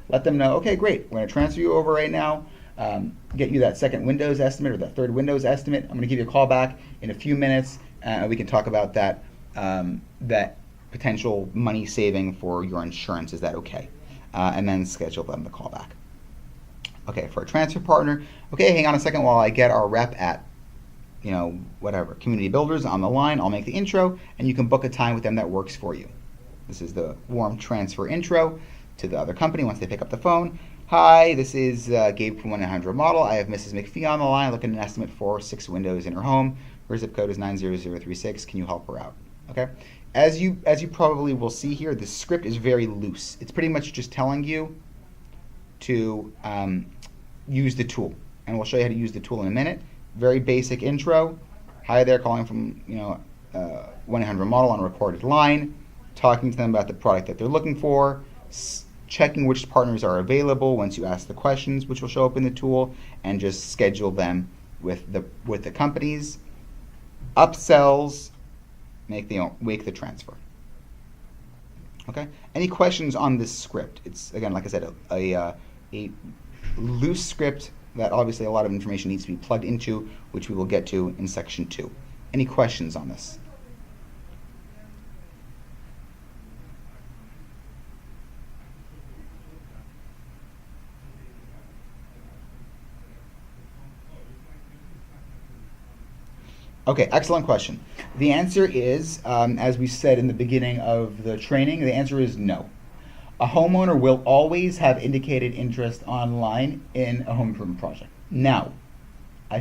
Let them know, okay, great, we're going to transfer you over right now, get you that second Windows estimate or that third Windows estimate. I'm going to give you a call back in a few minutes, and we can talk about that potential money saving for your insurance. Is that okay? And then schedule them the call back. Okay, for a transfer partner, okay, hang on a second while I get our rep at, Community Builders on the line. I'll make the intro, and you can book a time with them that works for you. This is the warm transfer intro to the other company once they pick up the phone. Hi, this is Gabe from 1-800 Model. I have Mrs. McPhee on the line looking at an estimate for 6 windows in her home. Her zip code is 90036. Can you help her out? Okay. As you probably will see here, the script is very loose. It's pretty much just telling you to use the tool, and we'll show you how to use the tool in a minute. Very basic intro. Hi there, calling from 1-800 Model on a recorded line, talking to them about the product that they're looking for, checking which partners are available once you ask the questions, which will show up in the tool, and just schedule them with the companies. Upsells, make the transfer. Okay. Any questions on this script? It's, again, like I said, a loose script that obviously a lot of information needs to be plugged into, which we will get to in section 2. Any questions on this? Okay, excellent question. The answer is, as we said in the beginning of the training, the answer is no. A homeowner will always have indicated interest online in a home improvement project. Now, I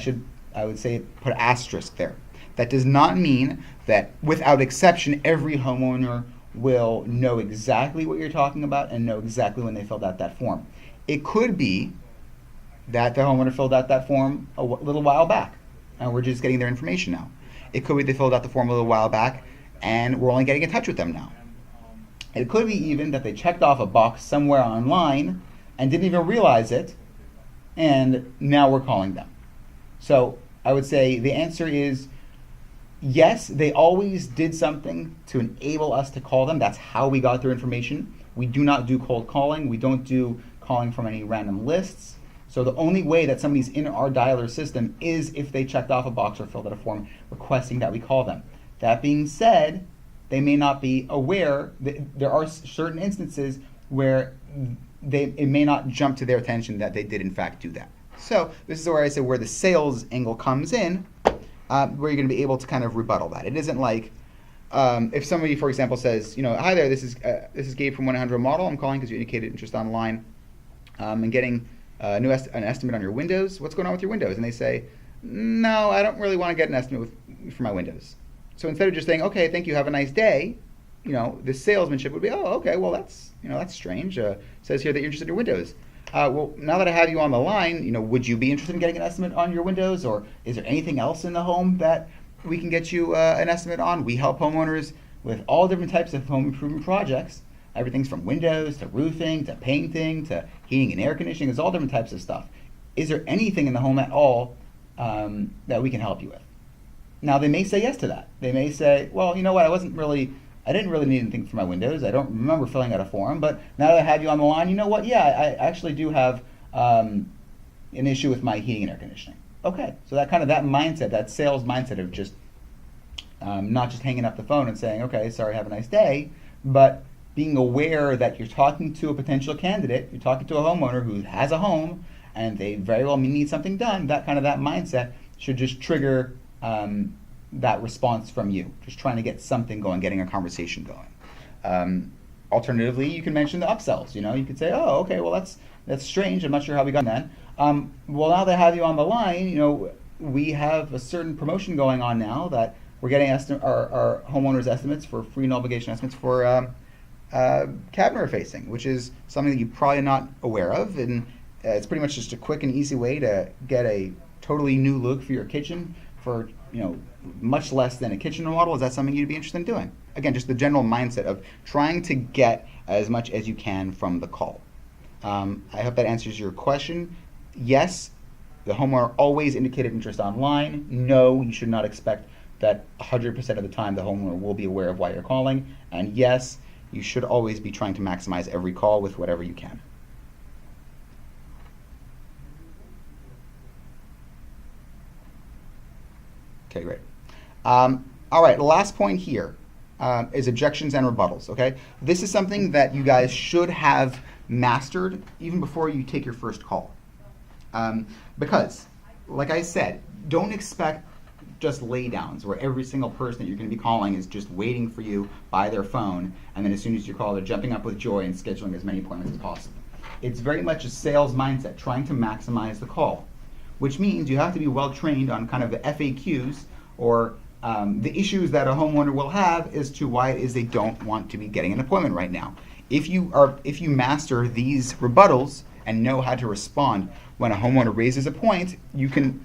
would say put an asterisk there. That does not mean that without exception, every homeowner will know exactly what you're talking about and know exactly when they filled out that form. It could be that the homeowner filled out that form a little while back, and we're just getting their information now. It could be they filled out the form a little while back, and we're only getting in touch with them now. It could be even that they checked off a box somewhere online and didn't even realize it, and now we're calling them. So I would say the answer is yes, they always did something to enable us to call them. That's how we got their information. We do not do cold calling. We don't do calling from any random lists. So the only way that somebody's in our dialer system is if they checked off a box or filled out a form requesting that we call them. That being said, they may not be aware that there are certain instances where it may not jump to their attention that they did in fact do that. So this is where I say where the sales angle comes in, where you're going to be able to kind of rebuttal that. It isn't like if somebody, for example, says, hi there, this is Gabe from 1-800-REMODEL. I'm calling because you indicated interest online and getting an estimate on your windows. What's going on with your windows? And they say, no, I don't really want to get an estimate for my windows. So instead of just saying, okay, thank you, have a nice day, the salesmanship would be, oh, okay, well, that's strange. Says here that you're interested in your windows. Well, now that I have you on the line, would you be interested in getting an estimate on your windows, or is there anything else in the home that we can get you an estimate on? We help homeowners with all different types of home improvement projects. Everything's from windows to roofing to painting to heating and air conditioning. There's all different types of stuff. Is there anything in the home at all that we can help you with? Now, they may say yes to that. They may say, well, you know what, I didn't really need anything for my windows. I don't remember filling out a form, but now that I have you on the line, you know what, yeah, I actually do have an issue with my heating and air conditioning. Okay, so that mindset, that sales mindset of just not just hanging up the phone and saying, okay, sorry, have a nice day, but being aware that you're talking to a potential candidate, you're talking to a homeowner who has a home, and they very well need something done, that mindset should just trigger that response from you, just trying to get something going, getting a conversation going. Alternatively, you can mention the upsells. You could say, oh, okay, well, that's strange. I'm not sure how we got that. Well, now that I have you on the line, we have a certain promotion going on now that we're getting our homeowners estimates for free no obligation estimates for cabinet refacing, which is something that you're probably not aware of, and it's pretty much just a quick and easy way to get a totally new look for your kitchen for much less than a kitchen remodel. Is that something you'd be interested in doing? Again, just the general mindset of trying to get as much as you can from the call. I hope that answers your question. Yes, the homeowner always indicated interest online. No, you should not expect that 100% of the time the homeowner will be aware of why you're calling. And yes, you should always be trying to maximize every call with whatever you can. Okay, great. All right, the last point here is objections and rebuttals, okay? This is something that you guys should have mastered even before you take your first call. Because, like I said, don't expect just laydowns where every single person that you're going to be calling is just waiting for you by their phone, and then as soon as you call, they're jumping up with joy and scheduling as many appointments as possible. It's very much a sales mindset, trying to maximize the call, which means you have to be well trained on kind of the FAQs or the issues that a homeowner will have as to why it is they don't want to be getting an appointment right now. If you master these rebuttals and know how to respond when a homeowner raises a point, you can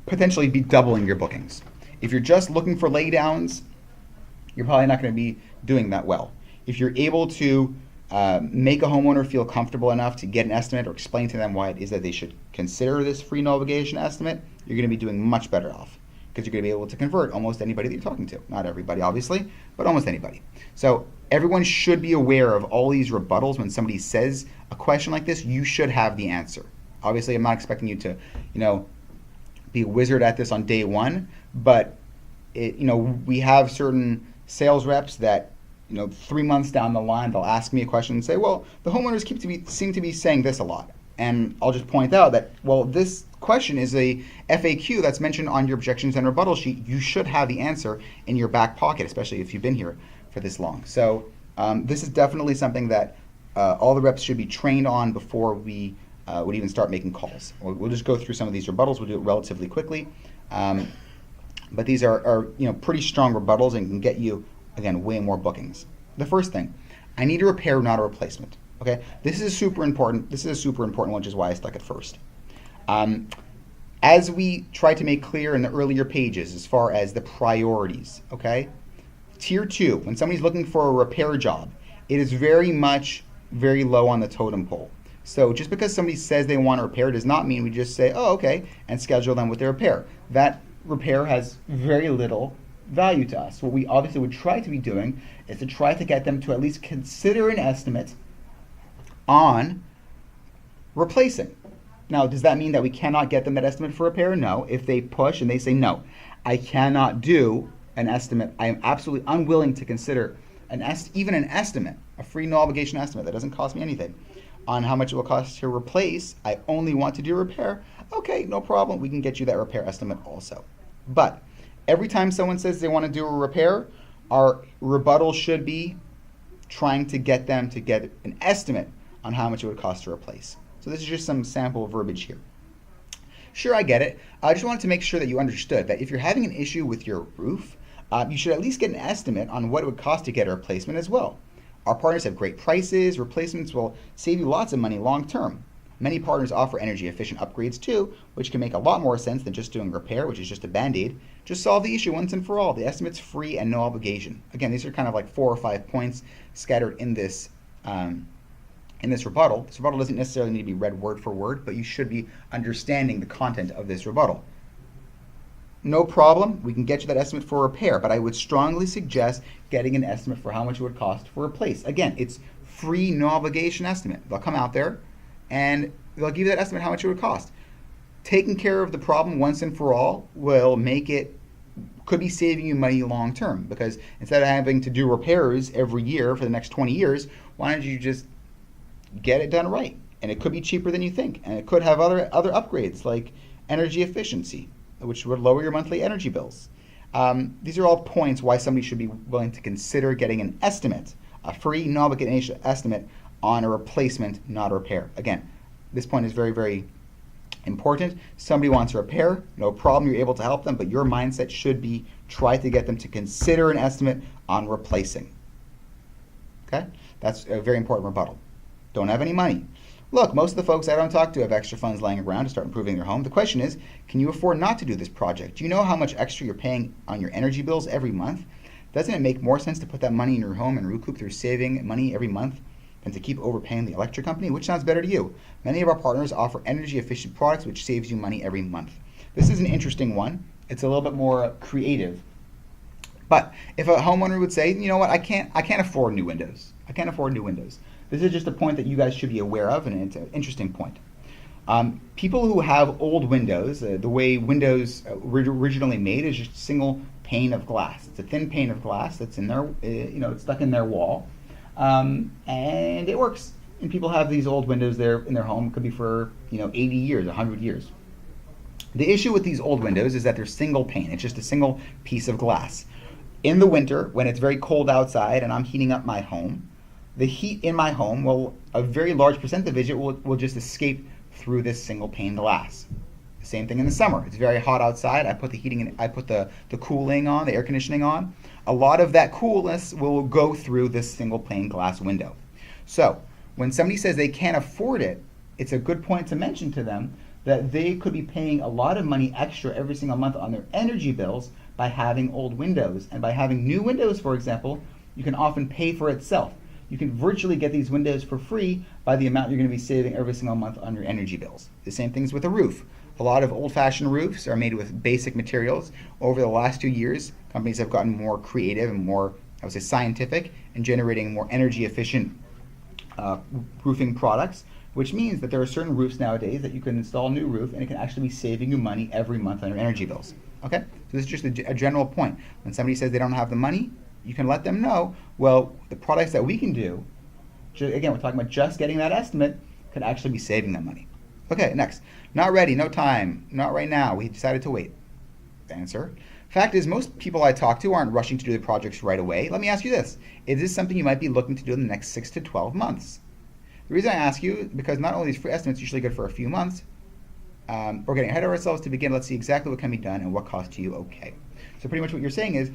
potentially be doubling your bookings. If you're just looking for laydowns, you're probably not going to be doing that well. If you're able to make a homeowner feel comfortable enough to get an estimate or explain to them why it is that they should consider this free no obligation estimate, you're going to be doing much better off, because you're going to be able to convert almost anybody that you're talking to. Not everybody, obviously, but almost anybody. So everyone should be aware of all these rebuttals when somebody says a question like this, you should have the answer. Obviously, I'm not expecting you to, be a wizard at this on day one, but we have certain sales reps that 3 months down the line, they'll ask me a question and say, well, the homeowners seem to be saying this a lot. And I'll just point out that, well, this question is a FAQ that's mentioned on your objections and rebuttal sheet. You should have the answer in your back pocket, especially if you've been here for this long. So this is definitely something that all the reps should be trained on before we would even start making calls. We'll just go through some of these rebuttals. We'll do it relatively quickly. But these are pretty strong rebuttals and can get you, again, way more bookings. The first thing, I need a repair, not a replacement. Okay, this is super important. This is a super important one, which is why I stuck it first. As we tried to make clear in the earlier pages, as far as the priorities, okay, tier 2, when somebody's looking for a repair job, it is very much very low on the totem pole. So just because somebody says they want a repair does not mean we just say, oh, okay, and schedule them with their repair. That repair has very little value to us. What we obviously would try to be doing is to try to get them to at least consider an estimate on replacing. Now, does that mean that we cannot get them that estimate for repair? No. If they push and they say, no, I cannot do an estimate, I am absolutely unwilling to consider even an estimate, a free no obligation estimate that doesn't cost me anything, on how much it will cost to replace, I only want to do repair, okay, no problem, we can get you that repair estimate also. But every time someone says they want to do a repair, our rebuttal should be trying to get them to get an estimate on how much it would cost to replace. So this is just some sample verbiage here. Sure, I get it. I just wanted to make sure that you understood that if you're having an issue with your roof, you should at least get an estimate on what it would cost to get a replacement as well. Our partners have great prices. Replacements will save you lots of money long term. Many partners offer energy efficient upgrades too, which can make a lot more sense than just doing repair, which is just a band-aid. Just solve the issue once and for all. The estimate's free and no obligation. Again, these are kind of like 4 or 5 points scattered in this rebuttal. This rebuttal doesn't necessarily need to be read word for word, but you should be understanding the content of this rebuttal. No problem, we can get you that estimate for repair, but I would strongly suggest getting an estimate for how much it would cost for replace. Again, it's free, no obligation estimate. They'll come out there and they'll give you that estimate how much it would cost. Taking care of the problem once and for all will could be saving you money long term, because instead of having to do repairs every year for the next 20 years, why don't you just get it done right? And it could be cheaper than you think, and it could have other upgrades like energy efficiency, which would lower your monthly energy bills. These are all points why somebody should be willing to consider getting an estimate, a free, no obligation estimate on a replacement, not a repair. Again, this point is very, very important. Somebody wants a repair, no problem, you're able to help them, but your mindset should be try to get them to consider an estimate on replacing. Okay? That's a very important rebuttal. Don't have any money. Look, most of the folks I don't talk to have extra funds lying around to start improving their home. The question is, can you afford not to do this project? Do you know how much extra you're paying on your energy bills every month? Doesn't it make more sense to put that money in your home and recoup through saving money every month than to keep overpaying the electric company? Which sounds better to you? Many of our partners offer energy efficient products which saves you money every month. This is an interesting one. It's a little bit more creative. But if a homeowner would say, you know what, I can't afford new windows. I can't afford new windows. This is just a point that you guys should be aware of, and it's an interesting point. People who have old windows, the way windows were originally made is just a single pane of glass. It's a thin pane of glass that's in their, it's stuck in their wall, and it works. And people have these old windows there in their home. It could be for 80 years, 100 years. The issue with these old windows is that they're single pane. It's just a single piece of glass. In the winter, when it's very cold outside and I'm heating up my home, the heat in my home a very large percentage of it will just escape through this single pane glass. Same thing in the summer. It's very hot outside. I put the heating in, I put the cooling on, the air conditioning on. A lot of that coolness will go through this single pane glass window. So when somebody says they can't afford it, it's a good point to mention to them that they could be paying a lot of money extra every single month on their energy bills by having old windows. And by having new windows, for example, you can often pay for itself. You can virtually get these windows for free by the amount you're going to be saving every single month on your energy bills. The same things with a roof. A lot of old-fashioned roofs are made with basic materials. Over the last 2 years, companies have gotten more creative and more, I would say, scientific in generating more energy efficient roofing products, which means that there are certain roofs nowadays that you can install a new roof and it can actually be saving you money every month on your energy bills. Okay? So this is just a general point. When somebody says they don't have the money, you can let them know, well, the products that we can do, again, we're talking about just getting that estimate, could actually be saving them money. Okay, next. Not ready, no time, not right now, we decided to wait. Answer. Fact is, most people I talk to aren't rushing to do the projects right away. Let me ask you this. Is this something you might be looking to do in the next 6 to 12 months? The reason I ask you is because not only is free estimates usually good for a few months, we're getting ahead of ourselves to begin. Let's see exactly what can be done and what costs to you okay. So pretty much what you're saying is,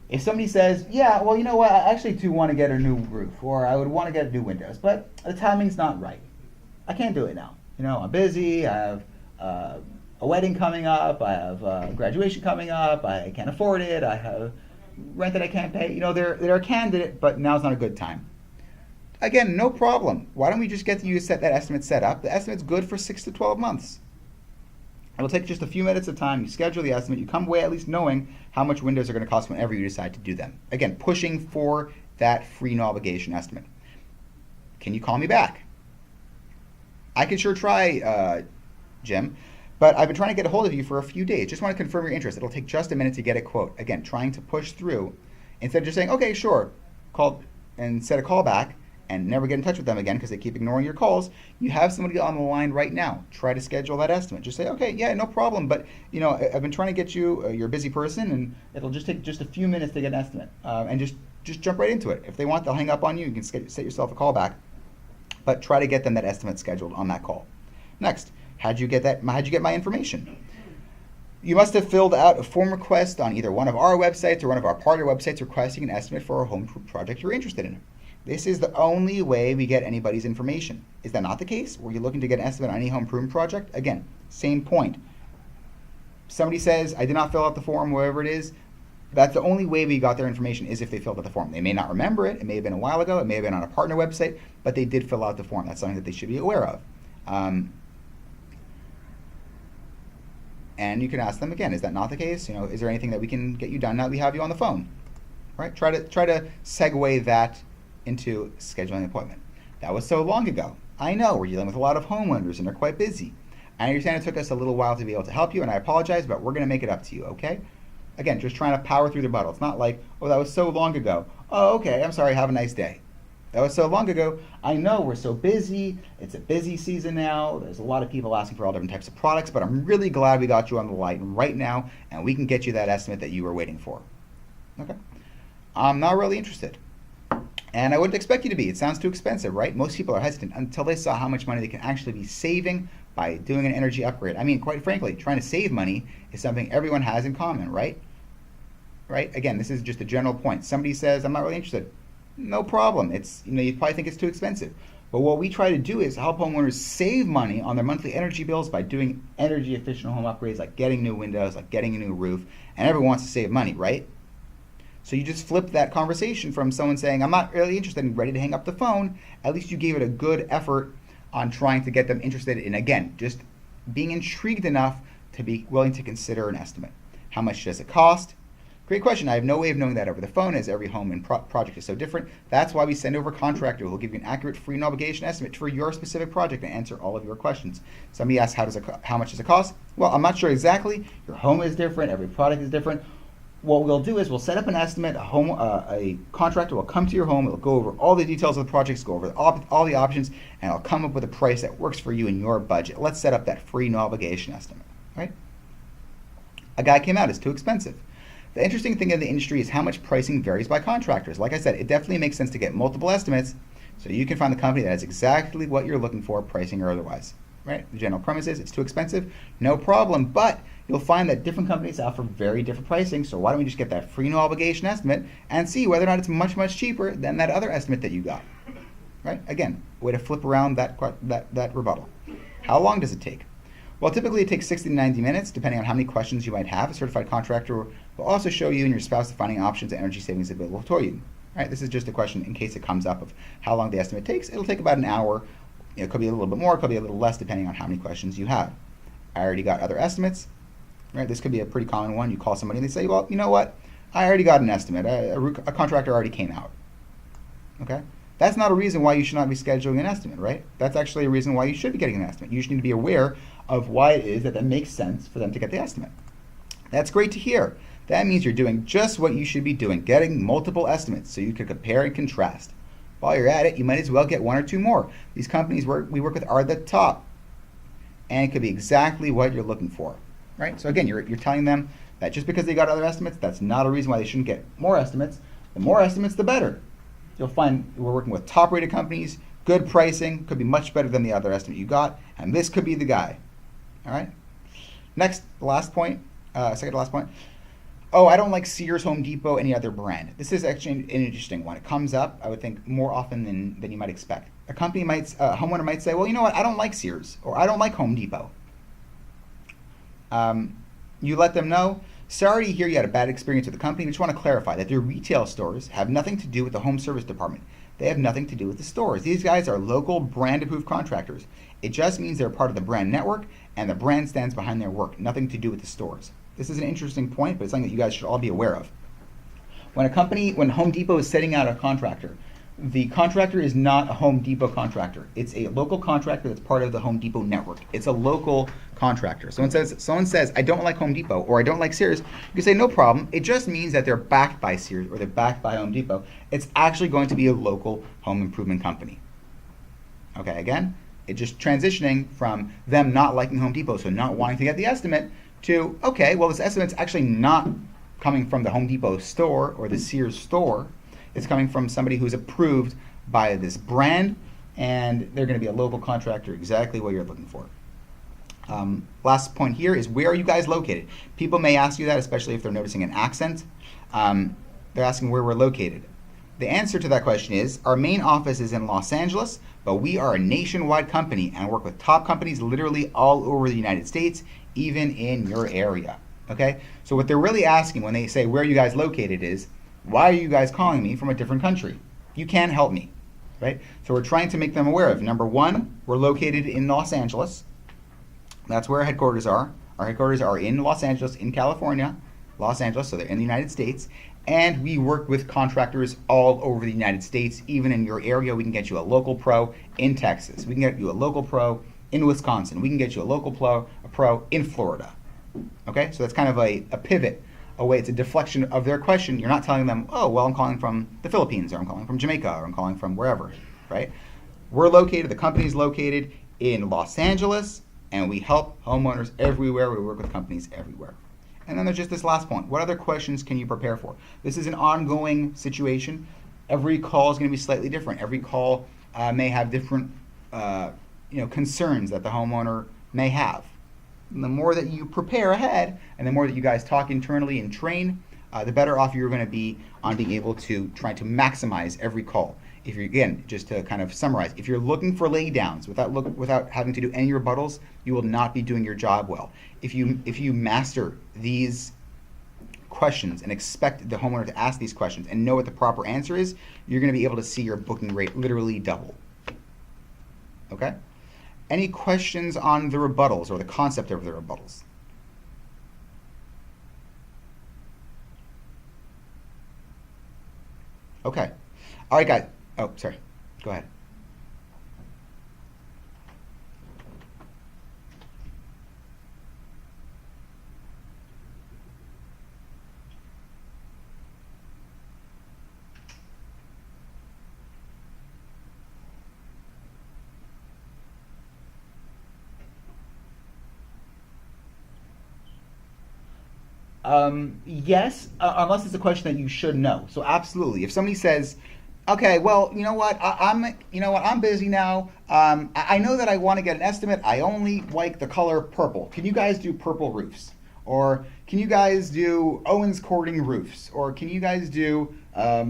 if somebody says, yeah, well, you know what, I actually do want to get a new roof, or I would want to get new windows, but the timing's not right. I can't do it now. You know, I'm busy, I have a wedding coming up, I have graduation coming up, I can't afford it, I have rent that I can't pay. You know, they're a candidate, but now's not a good time. Again, no problem. Why don't we just get you to set that estimate set up? The estimate's good for 6 to 12 months. It'll take just a few minutes of time. You schedule the estimate. You come away at least knowing how much windows are going to cost whenever you decide to do them. Again, pushing for that free no obligation estimate. Can you call me back? I can sure try, Jim, but I've been trying to get a hold of you for a few days. Just want to confirm your interest. It'll take just a minute to get a quote. Again, trying to push through instead of just saying, okay, sure, call and set a call back and never get in touch with them again because they keep ignoring your calls. You have somebody on the line right now. Try to schedule that estimate. Just say, okay, yeah, no problem, but you know, I've been trying to get you. You're a busy person, and it'll just take just a few minutes to get an estimate, and just jump right into it. If they want, they'll hang up on you. You can set yourself a call back, but try to get them that estimate scheduled on that call. Next, how'd you get that? How'd you get my information? You must have filled out a form request on either one of our websites or one of our partner websites requesting an estimate for a home project you're interested in. This is the only way we get anybody's information. Is that not the case? Were you looking to get an estimate on any home improvement project? Again, same point. Somebody says, I did not fill out the form, whatever it is. That's the only way we got their information is if they filled out the form. They may not remember it. It may have been a while ago. It may have been on a partner website, but they did fill out the form. That's something that they should be aware of. And you can ask them again, is that not the case? You know, is there anything that we can get you done now that we have you on the phone? Right? Try to segue that into scheduling an appointment. That was so long ago. I know we're dealing with a lot of homeowners and they're quite busy. I understand it took us a little while to be able to help you, and I apologize, but we're going to make it up to you, okay? Again, just trying to power through the rebuttal. It's not like, oh, that was so long ago. Oh, okay, I'm sorry, have a nice day. That was so long ago. I know we're so busy. It's a busy season now. There's a lot of people asking for all different types of products, but I'm really glad we got you on the line right now, and we can get you that estimate that you were waiting for. Okay? I'm not really interested. And I wouldn't expect you to be. It sounds too expensive, right? Most people are hesitant until they saw how much money they can actually be saving by doing an energy upgrade. I mean, quite frankly, trying to save money is something everyone has in common, right? Right? Again, this is just a general point. Somebody says, I'm not really interested. No problem. It's, you know, you probably think it's too expensive. But what we try to do is help homeowners save money on their monthly energy bills by doing energy efficient home upgrades, like getting new windows, like getting a new roof. And everyone wants to save money, right? So you just flip that conversation from someone saying, I'm not really interested and ready to hang up the phone. At least you gave it a good effort on trying to get them interested in, again, just being intrigued enough to be willing to consider an estimate. How much does it cost? Great question. I have no way of knowing that over the phone, as every home and project is so different. That's why we send over a contractor who will give you an accurate free no obligation estimate for your specific project and answer all of your questions. Somebody asks, how much does it cost? Well, I'm not sure exactly. Your home is different. Every product is different. What we'll do is we'll set up an estimate. A contractor will come to your home. It'll go over all the details of the projects, go over all the options, and it'll come up with a price that works for you and your budget. Let's set up that free no obligation estimate, right? A guy came out, it's too expensive. The interesting thing in the industry is how much pricing varies by contractors. Like I said, it definitely makes sense to get multiple estimates so you can find the company that has exactly what you're looking for, pricing or otherwise, right? The general premise is it's too expensive, no problem, but you'll find that different companies offer very different pricing, so why don't we just get that free no obligation estimate and see whether or not it's much, much cheaper than that other estimate that you got, right? Again, way to flip around that rebuttal. How long does it take? Well, typically it takes 60 to 90 minutes, depending on how many questions you might have. A certified contractor will also show you and your spouse the finding options and energy savings available to you. All right, this is just a question in case it comes up of how long the estimate takes. It'll take about an hour. It could be a little bit more, it could be a little less, depending on how many questions you have. I already got other estimates. Right, this could be a pretty common one. You call somebody and they say, well, you know what? I already got an estimate. A contractor already came out. Okay? That's not a reason why you should not be scheduling an estimate, right? That's actually a reason why you should be getting an estimate. You just need to be aware of why it is that that makes sense for them to get the estimate. That's great to hear. That means you're doing just what you should be doing, getting multiple estimates so you can compare and contrast. While you're at it, you might as well get one or two more. These companies we work with are the top, and it could be exactly what you're looking for, right? So again, you're telling them that just because they got other estimates, that's not a reason why they shouldn't get more estimates. The more estimates, the better. You'll find we're working with top-rated companies, good pricing, could be much better than the other estimate you got, and this could be the guy. All right. Next, the last point, second to last point. Oh, I don't like Sears, Home Depot, any other brand. This is actually an interesting one. It comes up, I would think, more often than you might expect. A homeowner might say, well, you know what, I don't like Sears, or I don't like Home Depot. You let them know, sorry to hear you had a bad experience with the company. We just want to clarify that their retail stores have nothing to do with the home service department. They have nothing to do with the stores. These guys are local brand-approved contractors. It just means they're part of the brand network, and the brand stands behind their work. Nothing to do with the stores. This is an interesting point, but it's something that you guys should all be aware of. When Home Depot is setting out a contractor, the contractor is not a Home Depot contractor. It's a local contractor that's part of the Home Depot network. It's a local contractor. Someone says, I don't like Home Depot or I don't like Sears. You can say, no problem. It just means that they're backed by Sears or they're backed by Home Depot. It's actually going to be a local home improvement company. Okay, again, it's just transitioning from them not liking Home Depot, so not wanting to get the estimate, to, okay, well, this estimate's actually not coming from the Home Depot store or the Sears store. It's coming from somebody who's approved by this brand, and they're going to be a local contractor, exactly what you're looking for. Last point here is, where are you guys located? People may ask you that, especially if they're noticing an accent. They're asking where we're located. The answer to that question is, our main office is in Los Angeles, but we are a nationwide company and work with top companies literally all over the United States, even in your area. Okay? So what they're really asking when they say, where are you guys located is, why are you guys calling me from a different country? You can't help me, right? So we're trying to make them aware of, number one, we're located in Los Angeles. That's where our headquarters are. Our headquarters are in Los Angeles, in California, Los Angeles, so they're in the United States. And we work with contractors all over the United States. Even in your area, we can get you a local pro in Texas. We can get you a local pro in Wisconsin. We can get you a local pro in Florida. Okay, so that's kind of a pivot. It's a deflection of their question. You're not telling them, oh, well, I'm calling from the Philippines, or I'm calling from Jamaica, or I'm calling from wherever, right? We're located, the company's located in Los Angeles, and we help homeowners everywhere. We work with companies everywhere. And then there's just this last point. What other questions can you prepare for? This is an ongoing situation. Every call is going to be slightly different. Every call may have different concerns that the homeowner may have. And the more that you prepare ahead, and the more that you guys talk internally and train, the better off you're going to be on being able to try to maximize every call. If you're, again, just to kind of summarize, if you're looking for laydowns without having to do any rebuttals, you will not be doing your job well. If you master these questions and expect the homeowner to ask these questions and know what the proper answer is, you're going to be able to see your booking rate literally double. Okay? Any questions on the rebuttals or the concept of the rebuttals? Okay. All right, guys. Oh, sorry. Go ahead. Yes, unless it's a question that you should know. So absolutely, if somebody says, "Okay, well, you know what? I'm busy now. I know that I want to get an estimate. I only like the color purple. Can you guys do purple roofs? Or can you guys do Owens Corning roofs? Or can you guys do, I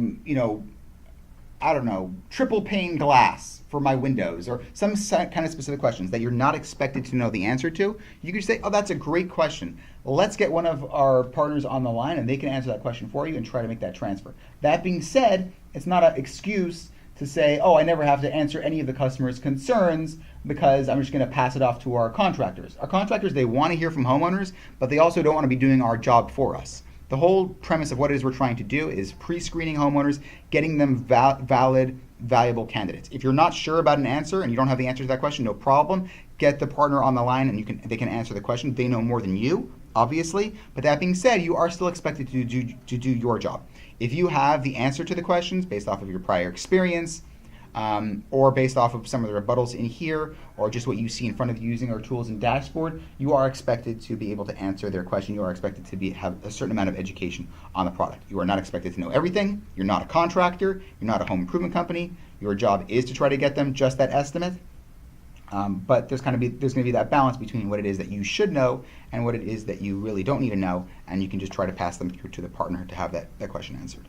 don't know, triple pane glass for my windows," or some kind of specific questions that you're not expected to know the answer to. You can say, "Oh, that's a great question. Let's get one of our partners on the line and they can answer that question for you and try to make that transfer." That being said, it's not an excuse to say, "Oh, I never have to answer any of the customer's concerns because I'm just going to pass it off to our contractors." Our contractors, they want to hear from homeowners, but they also don't want to be doing our job for us. The whole premise of what it is we're trying to do is pre-screening homeowners, getting them valid valuable candidates. If you're not sure about an answer and you don't have the answer to that question, no problem. Get the partner on the line and they can answer the question. They know more than you, obviously. But that being said, you are still expected to do your job. If you have the answer to the questions based off of your prior experience, or based off of some of the rebuttals in here, or just what you see in front of you using our tools and dashboard, you are expected to be able to answer their question. You are expected to have a certain amount of education on the product. You are not expected to know everything. You're not a contractor. You're not a home improvement company. Your job is to try to get them just that estimate. But there's going to be that balance between what it is that you should know and what it is that you really don't need to know, and you can just try to pass them through to the partner to have that question answered.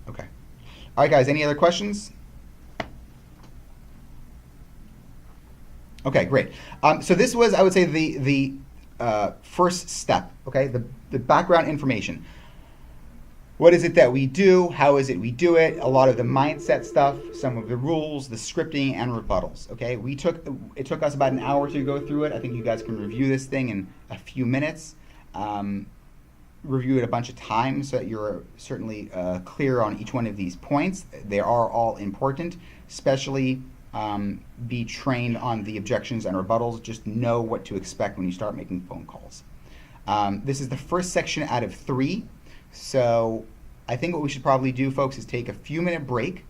Okay. All right, guys, any other questions? Okay, great. So this was, I would say, the first step, okay? The background information. What is it that we do? How is it we do it? A lot of the mindset stuff, some of the rules, the scripting, and rebuttals, okay? It took us about an hour to go through it. I think you guys can review this thing in a few minutes. Review it a bunch of times so that you're certainly clear on each one of these points. They are all important, especially be trained on the objections and rebuttals. Just know what to expect when you start making phone calls. This is the first section out of 3. So I think what we should probably do, folks, is take a few-minute break.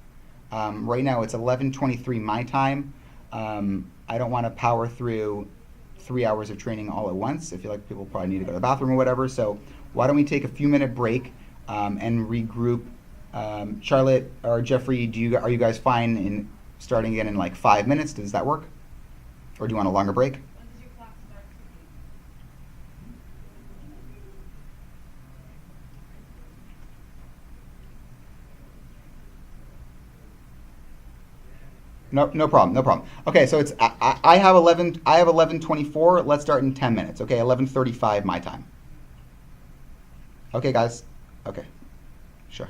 Right now it's 11:23 my time. I don't want to power through 3 hours of training all at once. I feel like people probably need to go to the bathroom or whatever. So why don't we take a few-minute break and regroup? Charlotte or Jeffrey, are you guys fine in starting again in like 5 minutes? Does that work? Or do you want a longer break? When does your clock start ticking? No problem, no problem. Okay, so it's I have 11:24. Let's start in 10 minutes. Okay, 11:35 my time. Okay, guys. Okay, sure.